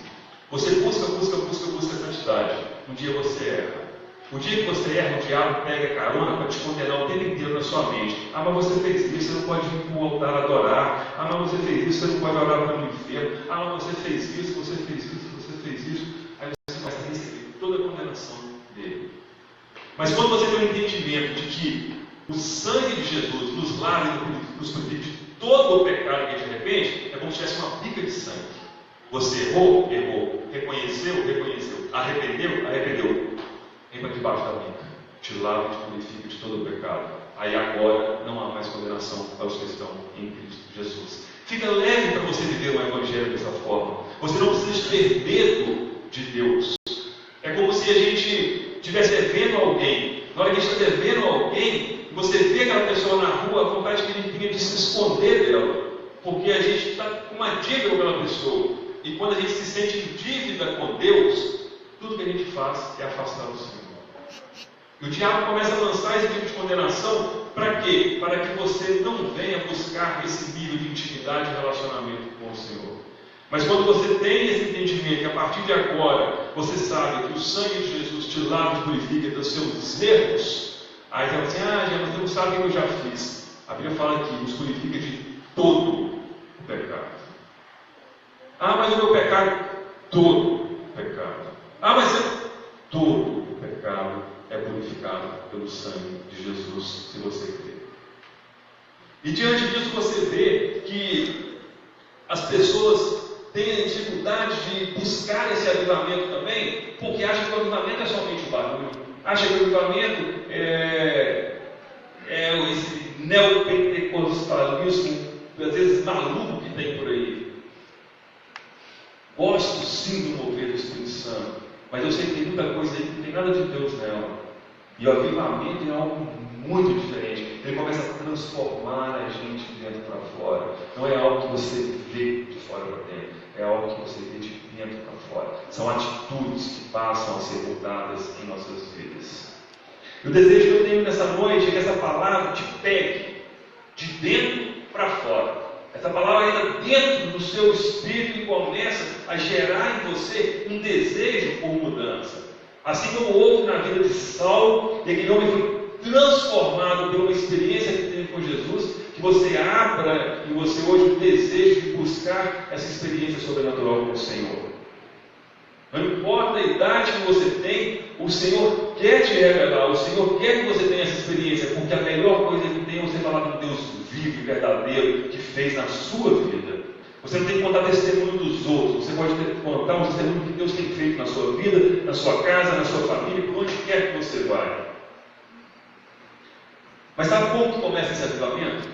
Speaker 2: Você busca a santidade. Um dia você erra. O dia que você erra, o diabo pega carona para te condenar o tempo inteiro na sua mente. Mas você fez isso, você não pode ir para o altar adorar. Mas você fez isso, você não pode orar para o inferno. Mas você fez isso, você fez isso, você fez isso. Aí você começa a receber toda a condenação dele. Mas quando você tem um entendimento de que o sangue de Jesus nos lava e nos purifica de todo o pecado que a gente arrepende, é como se tivesse uma pica de sangue. Você errou, reconheceu, arrependeu. Vem para debaixo da pica, te lava e te purifica de todo o pecado. Aí agora não há mais condenação para os que estão em Cristo Jesus. Fica leve para você viver o Evangelho dessa forma. Você não precisa ter medo de Deus. É como se a gente estivesse devendo a alguém. Na hora que a gente está devendo a alguém, você vê aquela pessoa na rua, a vontade que a gente tem de se esconder dela, porque a gente está com uma dívida com aquela pessoa. E quando a gente se sente em dívida com Deus, tudo que a gente faz é afastar o Senhor. E o diabo começa a lançar esse tipo de condenação para quê? Para que você não venha buscar esse nível de intimidade e relacionamento com o Senhor. Mas quando você tem esse entendimento que a partir de agora você sabe que o sangue de Jesus te lava e purifica dos seus erros, aí você fala assim: mas você não sabe o que eu já fiz. A Bíblia fala que nos purifica de todo o pecado. Mas o meu pecado, todo o pecado. Mas todo o pecado é purificado pelo sangue de Jesus, se você crer. E diante disso você vê que As pessoas têm dificuldade de buscar esse avivamento também, porque acham que o avivamento é somente o barulho. Acham que o avivamento é esse neopentecostalismo, às vezes maluco, que tem por aí. Gosto sim do mover do Espírito Santo, mas eu sei que tem muita coisa aí que não tem nada de Deus nela. E o avivamento é algo muito diferente. Ele começa a transformar a gente de dentro para fora. Não é algo que você vê de fora para dentro, é algo que você vê de dentro para fora. São atitudes que passam a ser mudadas em nossas vidas. E o desejo que eu tenho nessa noite é que essa palavra te pegue de dentro para fora. Essa palavra entra dentro do seu espírito e começa a gerar em você um desejo por mudança. Assim como houve na vida de Saulo, e aquele homem foi transformado por uma experiência que teve com Jesus, que você abra em você hoje o desejo de buscar essa experiência sobrenatural com o Senhor. Não importa a idade que você tem, o Senhor quer te revelar, o Senhor quer que você tenha essa experiência, porque a melhor coisa que tem é você falar do Deus vivo e verdadeiro que fez na sua vida. Você não tem que contar testemunho dos outros, você pode contar um testemunho que Deus tem feito na sua vida, na sua casa, na sua família, por onde quer que você vai. Mas sabe como que começa esse avivamento?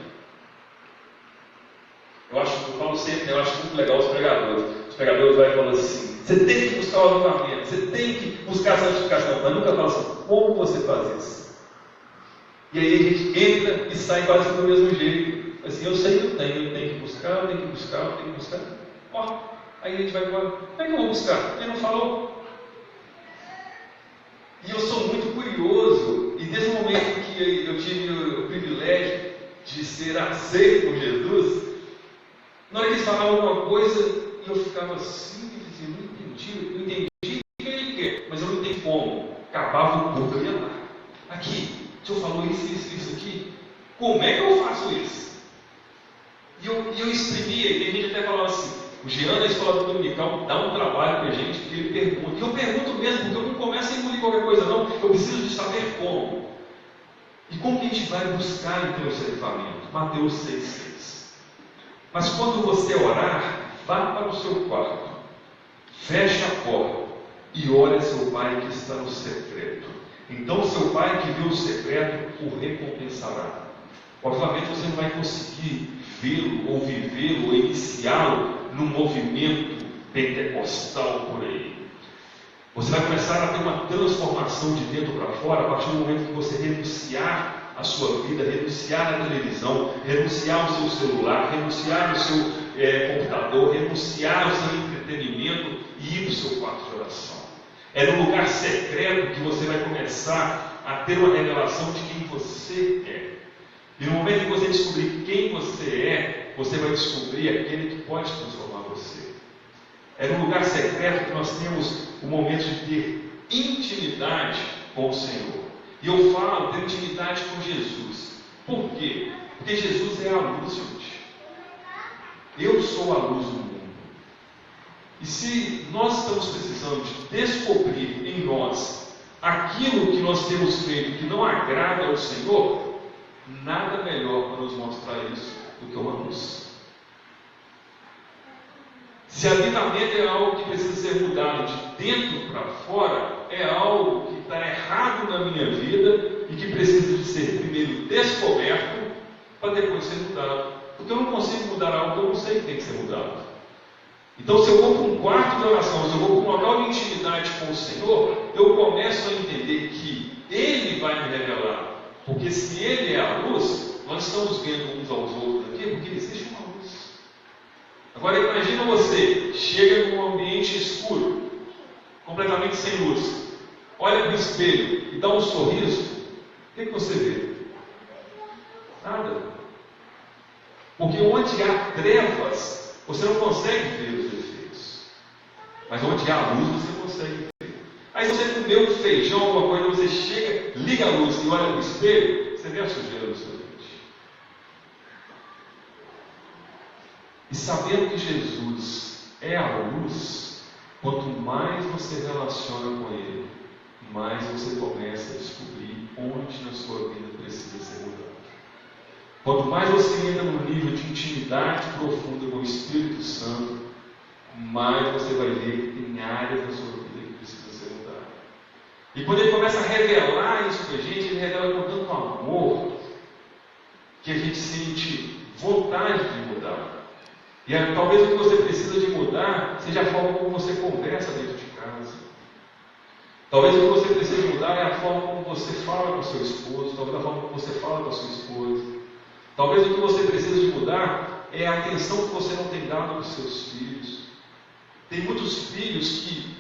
Speaker 2: Eu falo sempre, eu acho muito legal os pregadores. Os pregadores vão falando assim: você tem que buscar o avivamento, você tem que buscar a santificação, mas nunca fala assim: como você faz isso? E aí a gente entra e sai quase do mesmo jeito. Assim, eu sei que eu tenho que buscar, eu tenho que buscar. Ó, aí a gente vai embora. Como é que eu vou buscar? Ele não falou. E eu sou muito curioso, e desde o momento que eu tive o privilégio de ser aceito por Jesus, na hora que eles falavam alguma coisa, eu ficava assim, e dizia: não entendi o que ele quer, mas eu não entendi como. Acabava o culto, eu ia lá. Aqui, o senhor falou isso aqui, como é que eu faço isso? E eu exprimia, e a gente até falava assim: o Jean da escola dominical dá um trabalho para a gente, porque ele pergunta. E eu pergunto mesmo, porque eu não começo a engolir qualquer coisa, não. Eu preciso de saber como. E como que a gente vai buscar então esse avivamento? Mateus 6,6. Mas quando você orar, vá para o seu quarto, feche a porta e ore a seu pai que está no secreto. Então seu pai que vê o secreto o recompensará. Obviamente você não vai conseguir vê-lo, ou vivê-lo, ou iniciá-lo num movimento pentecostal por aí. Você vai começar a ter uma transformação de dentro para fora a partir do momento que você renunciar a sua vida, renunciar à televisão, renunciar ao seu celular, renunciar ao seu computador, renunciar ao seu entretenimento e ir para o seu quarto de oração. É no lugar secreto que você vai começar a ter uma revelação de quem você é. E no momento que você descobrir quem você é, você vai descobrir aquele que pode transformar você. É no lugar secreto que nós temos o momento de ter intimidade com o Senhor. E eu falo ter intimidade com Jesus. Por quê? Porque Jesus é a luz, gente. Eu sou a luz do mundo. E se nós estamos precisando de descobrir em nós aquilo que nós temos feito que não agrada ao Senhor, nada melhor para nos mostrar isso do que uma luz. Se avivamento é algo que precisa ser mudado de dentro para fora, é algo que está errado na minha vida e que precisa de ser primeiro descoberto para depois ser mudado. Porque eu não consigo mudar algo que eu não sei que tem que ser mudado. Então, se eu vou para um quarto de oração, se eu vou para um local de intimidade com o Senhor, eu começo a entender que Ele vai me revelar. Porque se Ele é a luz, nós estamos vendo uns aos outros aqui, porque existe uma luz. Agora imagina você, chega num ambiente escuro, completamente sem luz, olha para o espelho e dá um sorriso, o que você vê? Nada. Porque onde há trevas, você não consegue ver os defeitos. Mas onde há luz, você consegue ver. Aí se você comeu um feijão, alguma coisa, você chega, liga a luz e olha para o espelho, você vê a sujeira do seu dente. E sabendo que Jesus é a luz, quanto mais você relaciona com Ele, mais você começa a descobrir onde na sua vida precisa ser mudado. Quanto mais você entra no nível de intimidade profunda com o Espírito Santo, mais você vai ver que tem áreas da sua vida que precisam ser mudadas. E quando ele começa a revelar isso para a gente, ele revela com tanto amor que a gente sente vontade de mudar. E talvez o que você precisa de mudar seja a forma como você conversa dentro de casa. Talvez o que você precisa de mudar é a forma como você fala com o seu esposo, talvez a forma como você fala com a sua esposa. Talvez o que você precisa de mudar é a atenção que você não tem dado aos seus filhos. Tem muitos filhos que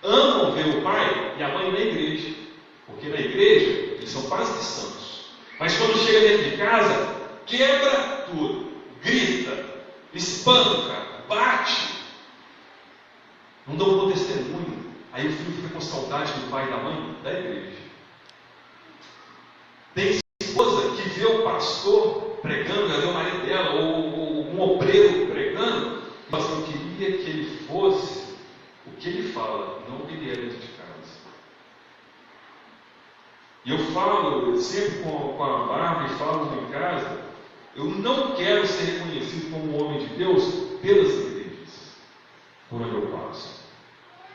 Speaker 2: amam ver o pai e a mãe na igreja, porque na igreja eles são quase que santos. Mas quando chega dentro de casa, quebra tudo, grita, espanca, bate, não dá um bom testemunho. Aí o filho fica com saudade do pai e da mãe da igreja. Tem esposa que vê o pastor pregando, já vê o marido dela, ou um obreiro pregando, mas não queria que ele fosse o que ele fala, não o que ele é dentro de casa. E eu falo sempre com a Bárbara e falo em casa, eu não quero ser reconhecido como um homem de Deus pelas igrejas, por onde eu passo.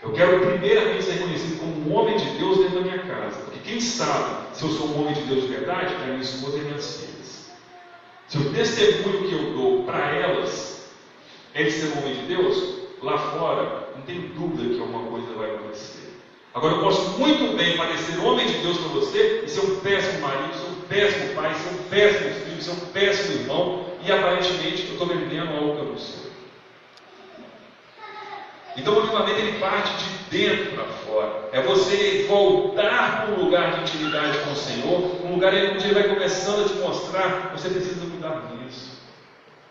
Speaker 2: Eu quero primeiramente ser reconhecido como um homem de Deus dentro da minha casa. Porque quem sabe se eu sou um homem de Deus de verdade é minha esposa e minhas filhas. Se o testemunho que eu dou para elas é de ser um homem de Deus, lá fora, não tenho dúvida que alguma coisa vai acontecer. Agora eu posso muito bem parecer homem de Deus para você e ser um péssimo marido, ser um péssimo pai, ser um péssimo filho, ser um péssimo irmão, e aparentemente eu estou vendendo algo que eu não sou. Então o avivamento ele parte de dentro para fora. É você voltar para um lugar de intimidade com o Senhor, um lugar onde Ele vai começando a te mostrar, você precisa mudar nisso.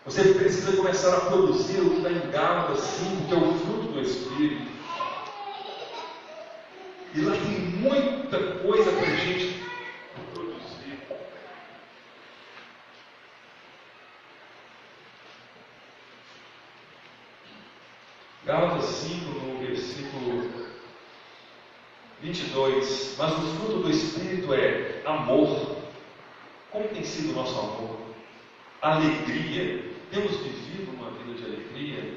Speaker 2: Você precisa começar a produzir o que está em Gálatas 5, que é o fruto do Espírito. E lá tem muita coisa para a gente produzir. Gálatas 5, no versículo 22. Mas o fruto do Espírito é amor. Como tem sido o nosso amor? Alegria. Temos vivido uma vida de alegria,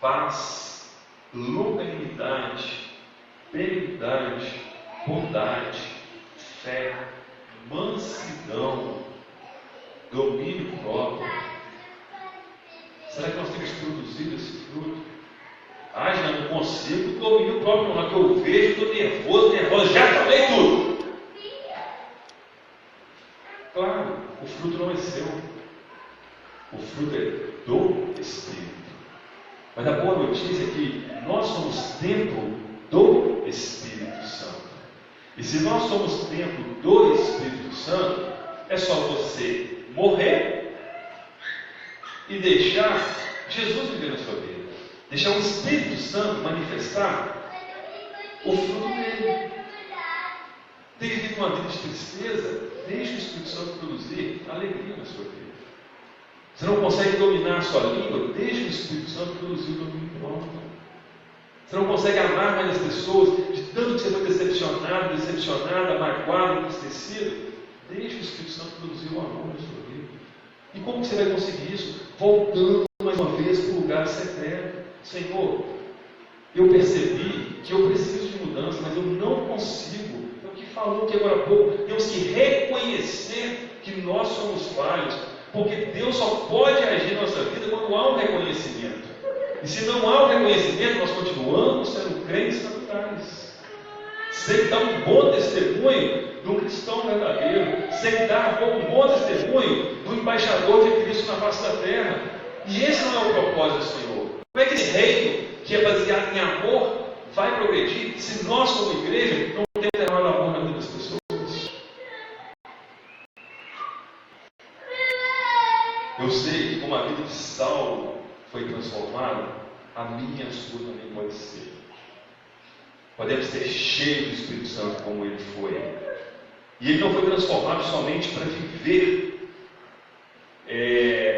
Speaker 2: paz, longanimidade, benignidade, bondade, fé, mansidão, domínio próprio. Será que nós temos produzido esse fruto? Já não consigo domínio próprio, não. Que eu vejo, estou nervoso, já tomei tudo. Claro, o fruto não é seu. O fruto é do Espírito. Mas a boa notícia é que nós somos templo do Espírito Santo. E se nós somos templo do Espírito Santo, é só você morrer e deixar Jesus viver na sua vida. Deixar o Espírito Santo manifestar o fruto dele. Tem vivido uma vida de tristeza? Deixe o Espírito Santo produzir alegria na sua vida. Você não consegue dominar a sua língua? Deixe o Espírito Santo produzir o domínio próprio. Você não consegue amar mais as pessoas, de tanto que você foi decepcionado, decepcionada, magoado, entristecido? Deixe o Espírito Santo produzir o amor na sua vida. E como que você vai conseguir isso? Voltando mais uma vez para o lugar secreto. Senhor, eu percebi que eu preciso de mudança, mas eu não consigo. É o que falou aqui agora há pouco. Temos que reconhecer que nós somos falhos, porque Deus só pode agir na nossa vida quando há um reconhecimento. E se não há um reconhecimento, nós continuamos sendo crentes naturais. Sem dar um bom testemunho de um cristão verdadeiro, sem dar um bom testemunho do embaixador de Cristo na face da terra. E esse não é o propósito do Senhor. Como é que esse reino, que é baseado em amor, vai progredir se nós, como igreja, não temos derramado amor na vida das pessoas? Eu sei que como a vida de Saulo foi transformada, a minha e a sua também pode ser. Podemos ser cheios do Espírito Santo como ele foi. E ele não foi transformado somente para viver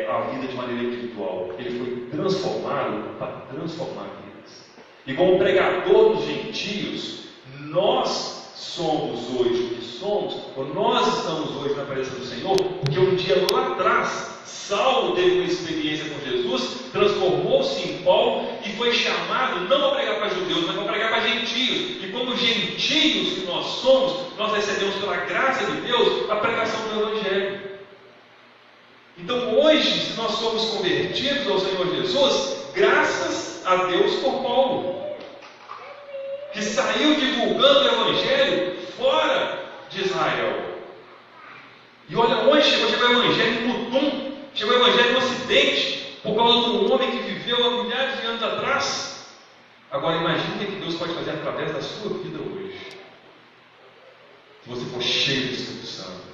Speaker 2: a vida de maneira individual. Ele foi transformado para transformar vidas. E como pregador dos gentios, nós somos hoje o que somos, ou nós estamos hoje na presença do Senhor, porque um dia lá atrás, Saulo teve uma experiência com Jesus, transformou-se em Paulo e foi chamado não para pregar para judeus, mas para pregar para gentios. E como gentios que nós somos, nós recebemos pela graça de Deus a pregação do Evangelho. Então hoje, se nós somos convertidos ao Senhor Jesus, graças a Deus por Paulo, que saiu divulgando o Evangelho fora de Israel. E olha onde chegou o Evangelho em Mutum, chegou o Evangelho no Ocidente, por causa de um homem que viveu há milhares de anos atrás. Agora imagine o que Deus pode fazer através da sua vida hoje, se você for cheio do Espírito Santo.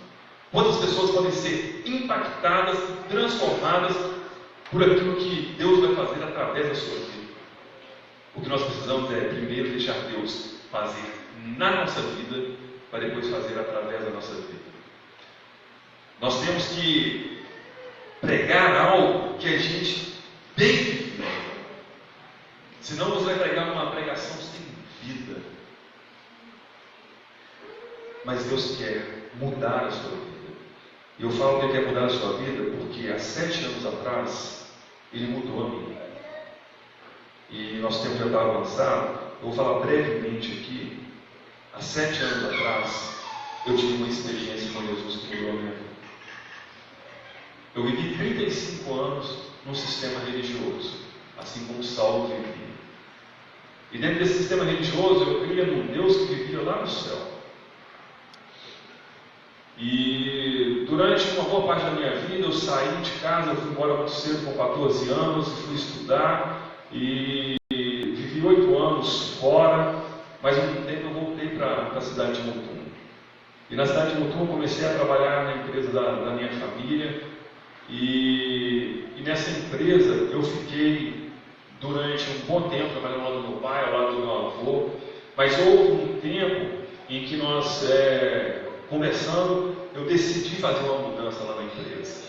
Speaker 2: Quantas pessoas podem ser impactadas, transformadas por aquilo que Deus vai fazer através da sua vida. O que nós precisamos é primeiro deixar Deus fazer na nossa vida, para depois fazer através da nossa vida. Nós temos que pregar algo que a gente tem que viver. Senão você vai pregar uma pregação sem vida. Mas Deus quer mudar a sua vida. E eu falo que Ele quer mudar a sua vida porque há 7 anos atrás Ele mudou a minha. E nosso tempo já está avançado. Eu vou falar brevemente aqui. Há 7 anos atrás eu tive uma experiência com Jesus que mudou a minha vida. Eu vivi 35 anos num sistema religioso, assim como Saulo vivia. E dentro desse sistema religioso eu cria num Deus que vivia lá no céu. E durante uma boa parte da minha vida eu saí de casa, eu fui embora muito cedo com 14 anos, fui estudar e vivi 8 anos fora, mas ao mesmo tempo eu voltei para a cidade de Mutum. E na cidade de Mutum eu comecei a trabalhar na empresa da minha família. E nessa empresa eu fiquei durante um bom tempo trabalhando ao lado do meu pai, ao lado do meu avô, mas houve um tempo em que nós, conversando, eu decidi fazer uma mudança lá na empresa.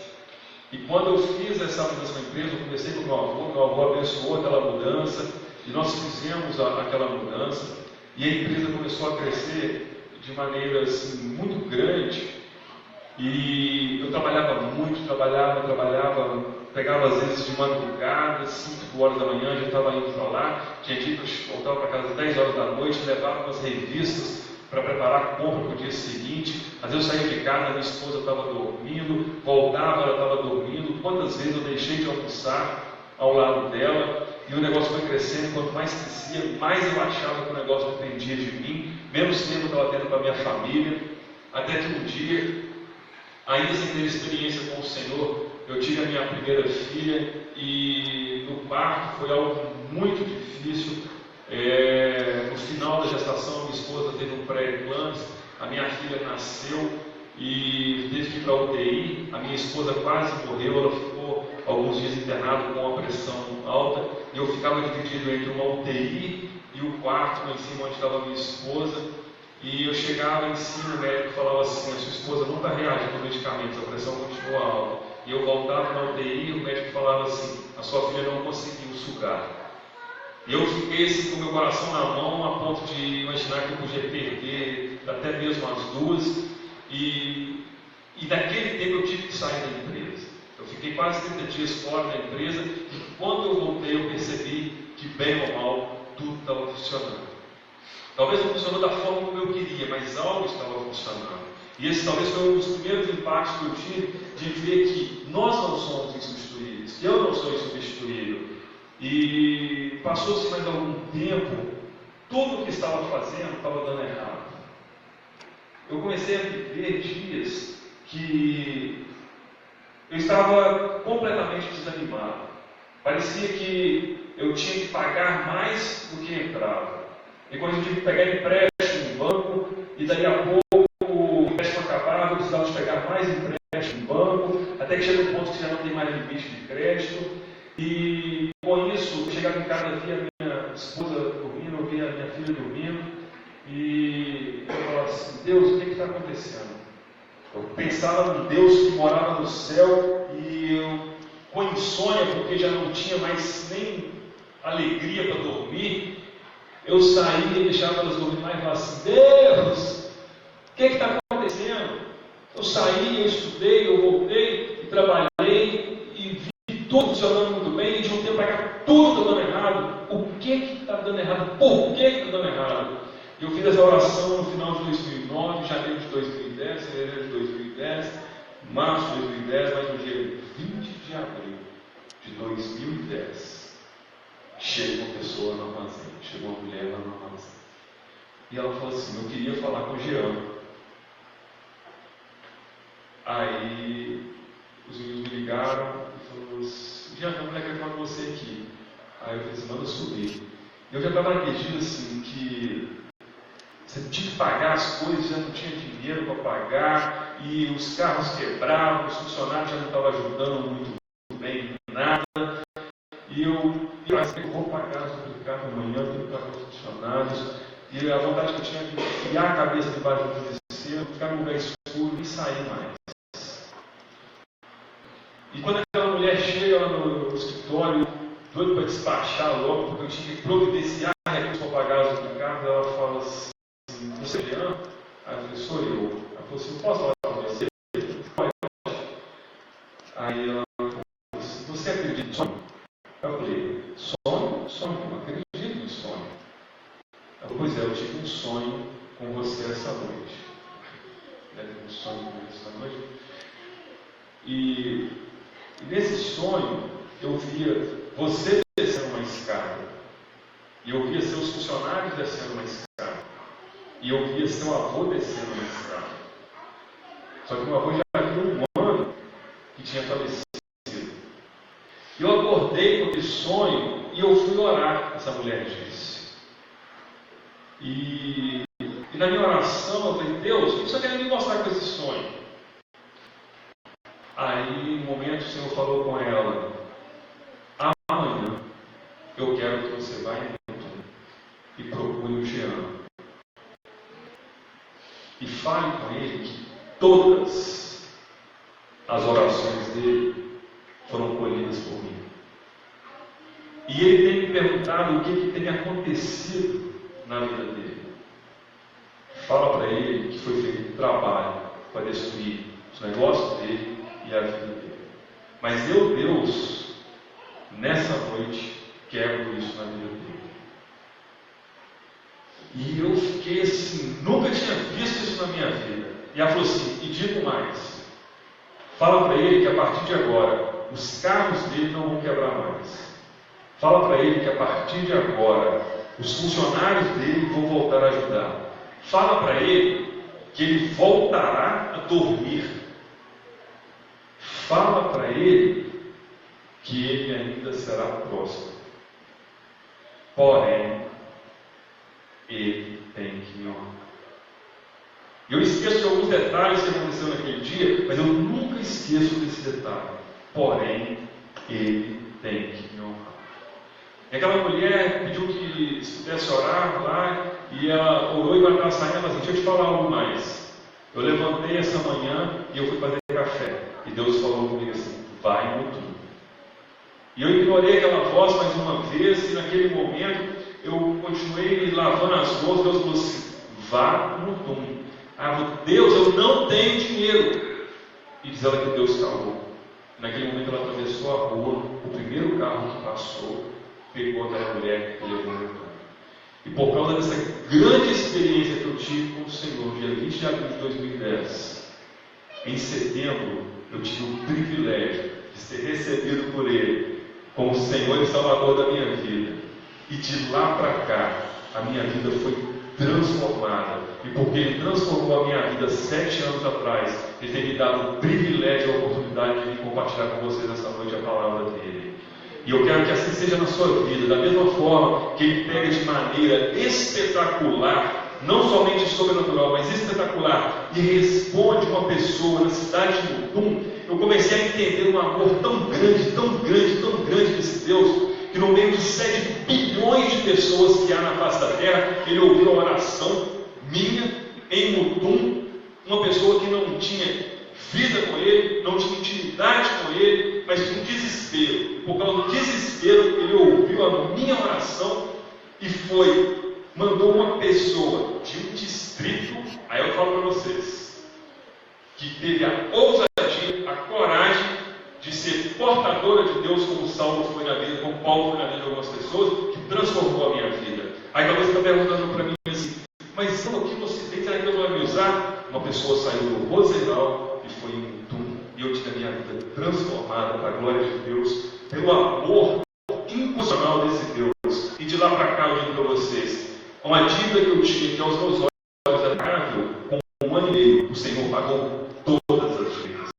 Speaker 2: E quando eu fiz essa mudança na empresa, eu conversei com o meu avô abençoou aquela mudança, e nós fizemos aquela mudança, e a empresa começou a crescer de maneira assim, muito grande. E eu trabalhava muito, pegava às vezes de madrugada, 5 horas da manhã, já estava indo para lá, tinha dia que eu voltava para casa às 10 horas da noite, levava umas revistas para preparar a compra para o dia seguinte. Às vezes eu saía de casa, minha esposa estava dormindo, voltava, ela estava dormindo. Quantas vezes eu deixei de almoçar ao lado dela, e o negócio foi crescendo. Quanto mais crescia, mais eu achava que o negócio dependia de mim, menos tempo eu estava tendo para a minha família, até que um dia, ainda sem ter experiência com o Senhor, eu tive a minha primeira filha, e no parto foi algo muito difícil. No final da gestação, minha esposa teve um pré-eclâmpsia, a minha filha nasceu e teve que ir para a UTI. A minha esposa quase morreu, ela ficou alguns dias internada com uma pressão alta, e eu ficava dividido entre uma UTI e o quarto lá em cima onde estava a minha esposa. E eu chegava em cima, o médico falava assim: a sua esposa não está reagindo ao medicamento, a pressão continua alta. E eu voltava na UTI e o médico falava assim: a sua filha não conseguiu sugar. E eu fiquei assim com o meu coração na mão, a ponto de imaginar que eu podia perder até mesmo as duas. E daquele tempo eu tive que sair da empresa. Eu fiquei quase 30 dias fora da empresa, e quando eu voltei eu percebi que, bem ou mal, tudo estava funcionando. Talvez não funcionou da forma como eu queria, mas algo estava funcionando. E esse talvez foi um dos primeiros impactos que eu tive, de ver que nós não somos insubstituíveis, que eu não sou insubstituível. E passou-se mais algum tempo, tudo o que estava fazendo estava dando errado. Eu comecei a viver dias que eu estava completamente desanimado. Parecia que eu tinha que pagar mais do que entrava. E quando eu tive que pegar empréstimo no banco, e daí a pouco o empréstimo acabava, eu precisava de pegar mais empréstimo no banco, até que chega um ponto que já não tem mais limite de crédito. E com isso, eu chegava em casa, via a minha esposa dormindo, eu via a minha filha dormindo, e eu falava assim: Deus, o que está acontecendo? Eu pensava no Deus que morava no céu, e eu com insônia, porque já não tinha mais nem alegria para dormir. Eu saía e deixava elas dormir mais e falava assim: Deus, o que está acontecendo? Eu saí, eu estudei, eu voltei e trabalhei e vi tudo funcionando muito bem, e de um tempo para cá tudo está dando errado. O que está dando errado? Por que está dando errado? Eu fiz essa oração no final de 2009, janeiro de 2010, fevereiro de 2010, março de 2010, mas no dia 20 de abril de 2010, chegou uma pessoa no armazém, chegou uma mulher lá no armazém. E ela falou assim: eu queria falar com o Jean. Aí os meninos me ligaram e falaram assim: Jean, a mulher quer falar com você aqui. Aí eu falei assim: manda subir. Eu já estava naquele assim que você tinha que pagar as coisas, já não tinha dinheiro para pagar, e os carros quebravam, os funcionários já não estavam ajudando muito bem em nada. E eu vou pagar os duplicados amanhã, eu tenho que pagar os funcionários. E a vontade que eu tinha de enfiar a cabeça debaixo do travesseiro, ficar num lugar escuro e sair mais. E quando aquela mulher chega lá no escritório, doido para despachar logo, porque eu tinha que providenciar recursos para pagar os duplicados, ela fala assim: você é Jean? Aí eu falei: sou eu. Ela falou assim: posso falar com você? Aí ela falou assim: você acredita em sonho? Eu falei: sonho? Sonho? Eu acredito em sonho. Ela falou: pois é, eu tive um sonho com você essa noite. Eu tive um sonho com você essa noite. E nesse sonho eu via você descendo uma escada. E eu via seus funcionários descendo uma escada. E eu via seu avô descendo uma escada. Só que meu avô já havia um ano que tinha falecido. E eu acordei com esse sonho e eu fui orar, essa mulher disse. E na minha oração eu falei: Deus, o que você quer me mostrar com esse sonho? Aí, no momento, o Senhor falou com ela: amanhã eu quero que você vá em Milton e procure o Jean. E fale com ele que todas as orações dele foram colhidas por mim. E ele tem me perguntado o que tem acontecido na vida dele. Fala para ele que foi feito um trabalho para destruir os negócios dele e a vida dele. Mas eu, Deus, nessa noite, quebro isso na vida dele. E eu fiquei assim, nunca tinha visto isso na minha vida. E ela falou assim: e digo mais, fala para ele que a partir de agora os carros dele não vão quebrar mais. Fala para ele que a partir de agora os funcionários dele vão voltar a ajudar. Fala para ele que ele voltará a dormir. Fala para ele que ele ainda será próspero. Porém, ele tem que me honrar. Eu esqueço de alguns detalhes que aconteceram naquele dia, mas eu nunca esqueço desse detalhe. Porém, ele tem que me honrar. E aquela mulher pediu que se pudesse orar lá, e ela orou e quando ela saindo, ela falou assim: deixa eu te falar algo mais. Eu levantei essa manhã e eu fui fazer café. E Deus falou comigo assim: vai no túmulo. E eu ignorei aquela voz mais uma vez, e naquele momento eu continuei lavando as mãos. Deus falou assim: vá no túmulo. Ah, Deus, eu não tenho dinheiro. E diz ela que Deus calou. Naquele momento ela atravessou a rua, o primeiro carro que passou pegou aquela mulher e levou no túmulo. E por causa dessa grande experiência que eu tive com o Senhor, dia 20 de abril de 2010, em setembro eu tive o privilégio de ser recebido por Ele como Senhor e Salvador da minha vida. E de lá para cá, a minha vida foi transformada. E porque Ele transformou a minha vida 7 anos atrás, Ele tem me dado o privilégio e a oportunidade de compartilhar com vocês essa noite a palavra dEle. E eu quero que assim seja na sua vida, da mesma forma que Ele pega de maneira espetacular, não somente sobrenatural, mas espetacular, e responde uma pessoa na cidade de Mutum. Eu comecei a entender um amor tão grande, tão grande, tão grande desse Deus, que no meio dos 7 bilhões de pessoas que há na face da terra, Ele ouviu a oração minha em Mutum, uma pessoa que não tinha vida com Ele, não tinha intimidade com Ele, mas tinha um desespero. Por causa do desespero, Ele ouviu a minha oração e foi mandou uma pessoa de um distrito, aí eu falo para vocês, que teve a ousadia, a coragem de ser portadora de Deus, como Saulo foi na vida, como Paulo foi na vida de algumas pessoas, que transformou a minha vida. Aí talvez você está perguntando para mim assim, mas eu aqui no Ocidente, será que Deus vai me usar? Uma pessoa saiu do Rosedal e foi em Mutum, e eu tive a minha vida transformada para a glória de Deus, pelo amor incondicional desse Deus. E de lá para cá eu digo para vocês, uma dívida que eu tinha, que aos meus olhos era pagável, com 1 ano e meio, o Senhor pagou todas as vezes.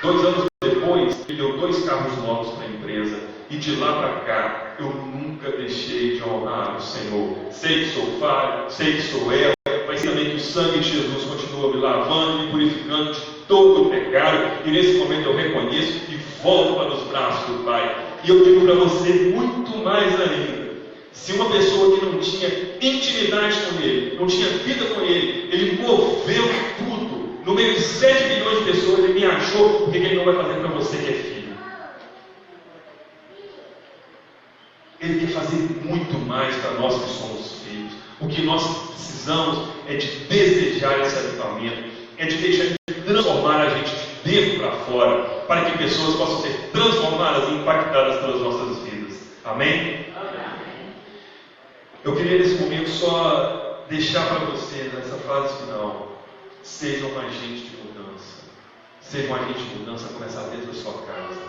Speaker 2: 2 anos depois, ele deu 2 carros novos para a empresa, e de lá para cá, eu nunca deixei de honrar o Senhor. Sei que sou falho, sei que sou eu, mas também que o sangue de Jesus continua me lavando, me purificando de todo o pecado, e nesse momento eu reconheço e volto para os braços do Pai. E eu digo para você muito mais ainda. Se uma pessoa que não tinha intimidade com Ele, não tinha vida com Ele moveu tudo. No meio de 7 milhões de pessoas, Ele me achou, o que Ele não vai fazer para você que é filho? Ele quer fazer muito mais para nós que somos filhos. O que nós precisamos é de desejar esse avivamento, é de deixar de transformar a gente de dentro para fora, para que pessoas possam ser transformadas e impactadas pelas nossas vidas. Amém? Eu queria nesse momento só deixar para você, nessa frase final, seja um agente de mudança. Seja um agente de mudança, começar dentro da sua casa.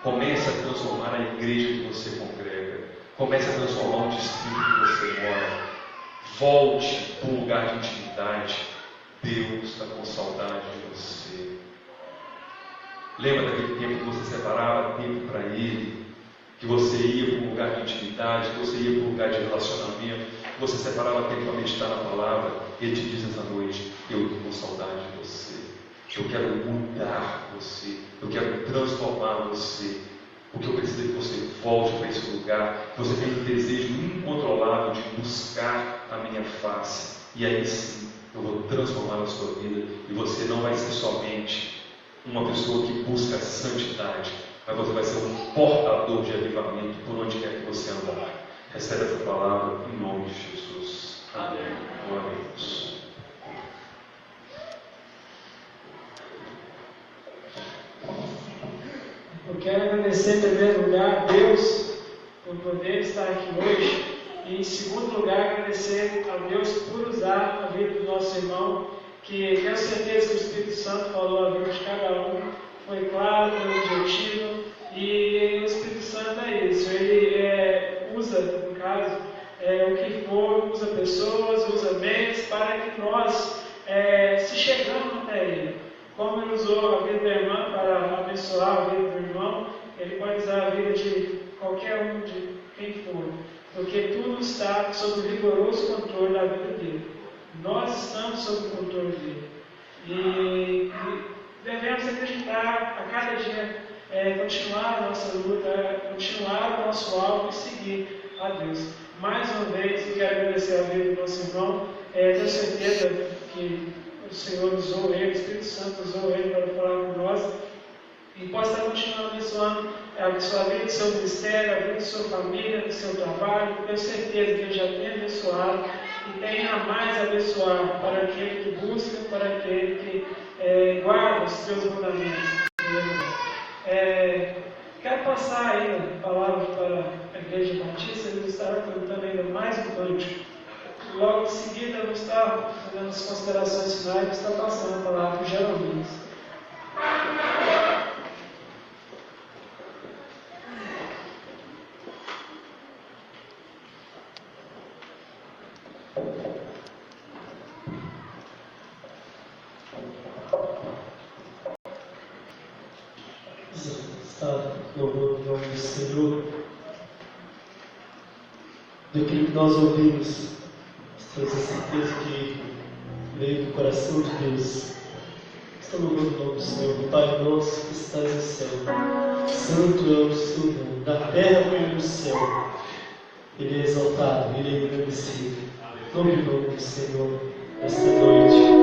Speaker 2: Comece a transformar a igreja que você congrega. Comece a transformar o distrito que você mora. Volte para um lugar de intimidade. Deus está com saudade de você. Lembra daquele tempo que você separava tempo para Ele? Que você ia para um lugar de intimidade, que você ia para um lugar de relacionamento, que você separava tempo para meditar na palavra. Ele te diz essa noite: eu estou com saudade de você. Eu quero mudar você. Eu quero transformar você. Porque eu preciso que você volte para esse lugar, que você tenha um desejo incontrolável de buscar a minha face. E aí sim, eu vou transformar a sua vida. E você não vai ser somente uma pessoa que busca santidade, mas você vai ser um portador de avivamento por onde quer que você andar. Recebe essa palavra em nome de Jesus. Amém. Glória a Deus.
Speaker 3: Eu quero agradecer em primeiro lugar a Deus por poder estar aqui hoje. E em segundo lugar, agradecer a Deus por usar a vida do nosso irmão, que tenho certeza que o Espírito Santo falou a vida de cada um. Foi claro, foi objetivo. E o Espírito Santo é isso. Ele usa, no caso, o que for, usa pessoas, usa meios para que nós se chegamos até Ele. Como Ele usou a vida da irmã para abençoar a vida do irmão, Ele pode usar a vida de qualquer um, de quem for. Porque tudo está sob o rigoroso controle da vida dele. Nós estamos sob o controle dele. E devemos acreditar a cada dia, continuar a nossa luta, continuar o nosso alvo e seguir a Deus. Mais uma vez, eu quero agradecer a vida do nosso irmão. Tenho certeza que o Senhor usou ele, o Espírito Santo usou ele para falar com nós. E possa estar continuando abençoando a sua vida, o seu ministério, a vida da sua família, do seu trabalho. Tenho certeza que Ele já tem abençoado e tem a mais abençoar para aquele que busca, para aquele que guarda os seus mandamentos. Quero passar ainda a palavra para a Igreja Batista. Eles estarão cantando ainda mais um cântico. Logo em seguida, eu vou estar fazendo as considerações finais e estar passando a palavra para o Jeremias.
Speaker 4: Está louvando o nome do Senhor. Daquilo que nós ouvimos, temos a certeza que veio do coração de Deus. Está louvando o nome do Senhor. Pai nosso que estás no céu, santo é o seu nome, na terra como no céu. Ele é exaltado, Ele é engrandecido. Tome o nome do Senhor esta noite.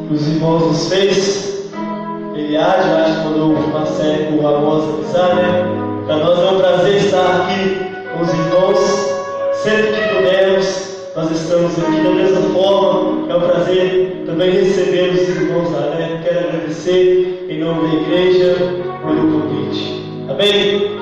Speaker 4: os irmãos nos fez. Eliade, eu acho que mandou uma série com o Amós avisar, né? Para nós é um prazer estar aqui com os irmãos. Sempre que pudermos, nós estamos aqui da mesma forma. É um prazer também receber os irmãos lá, né? Quero agradecer em nome da igreja pelo convite. Amém?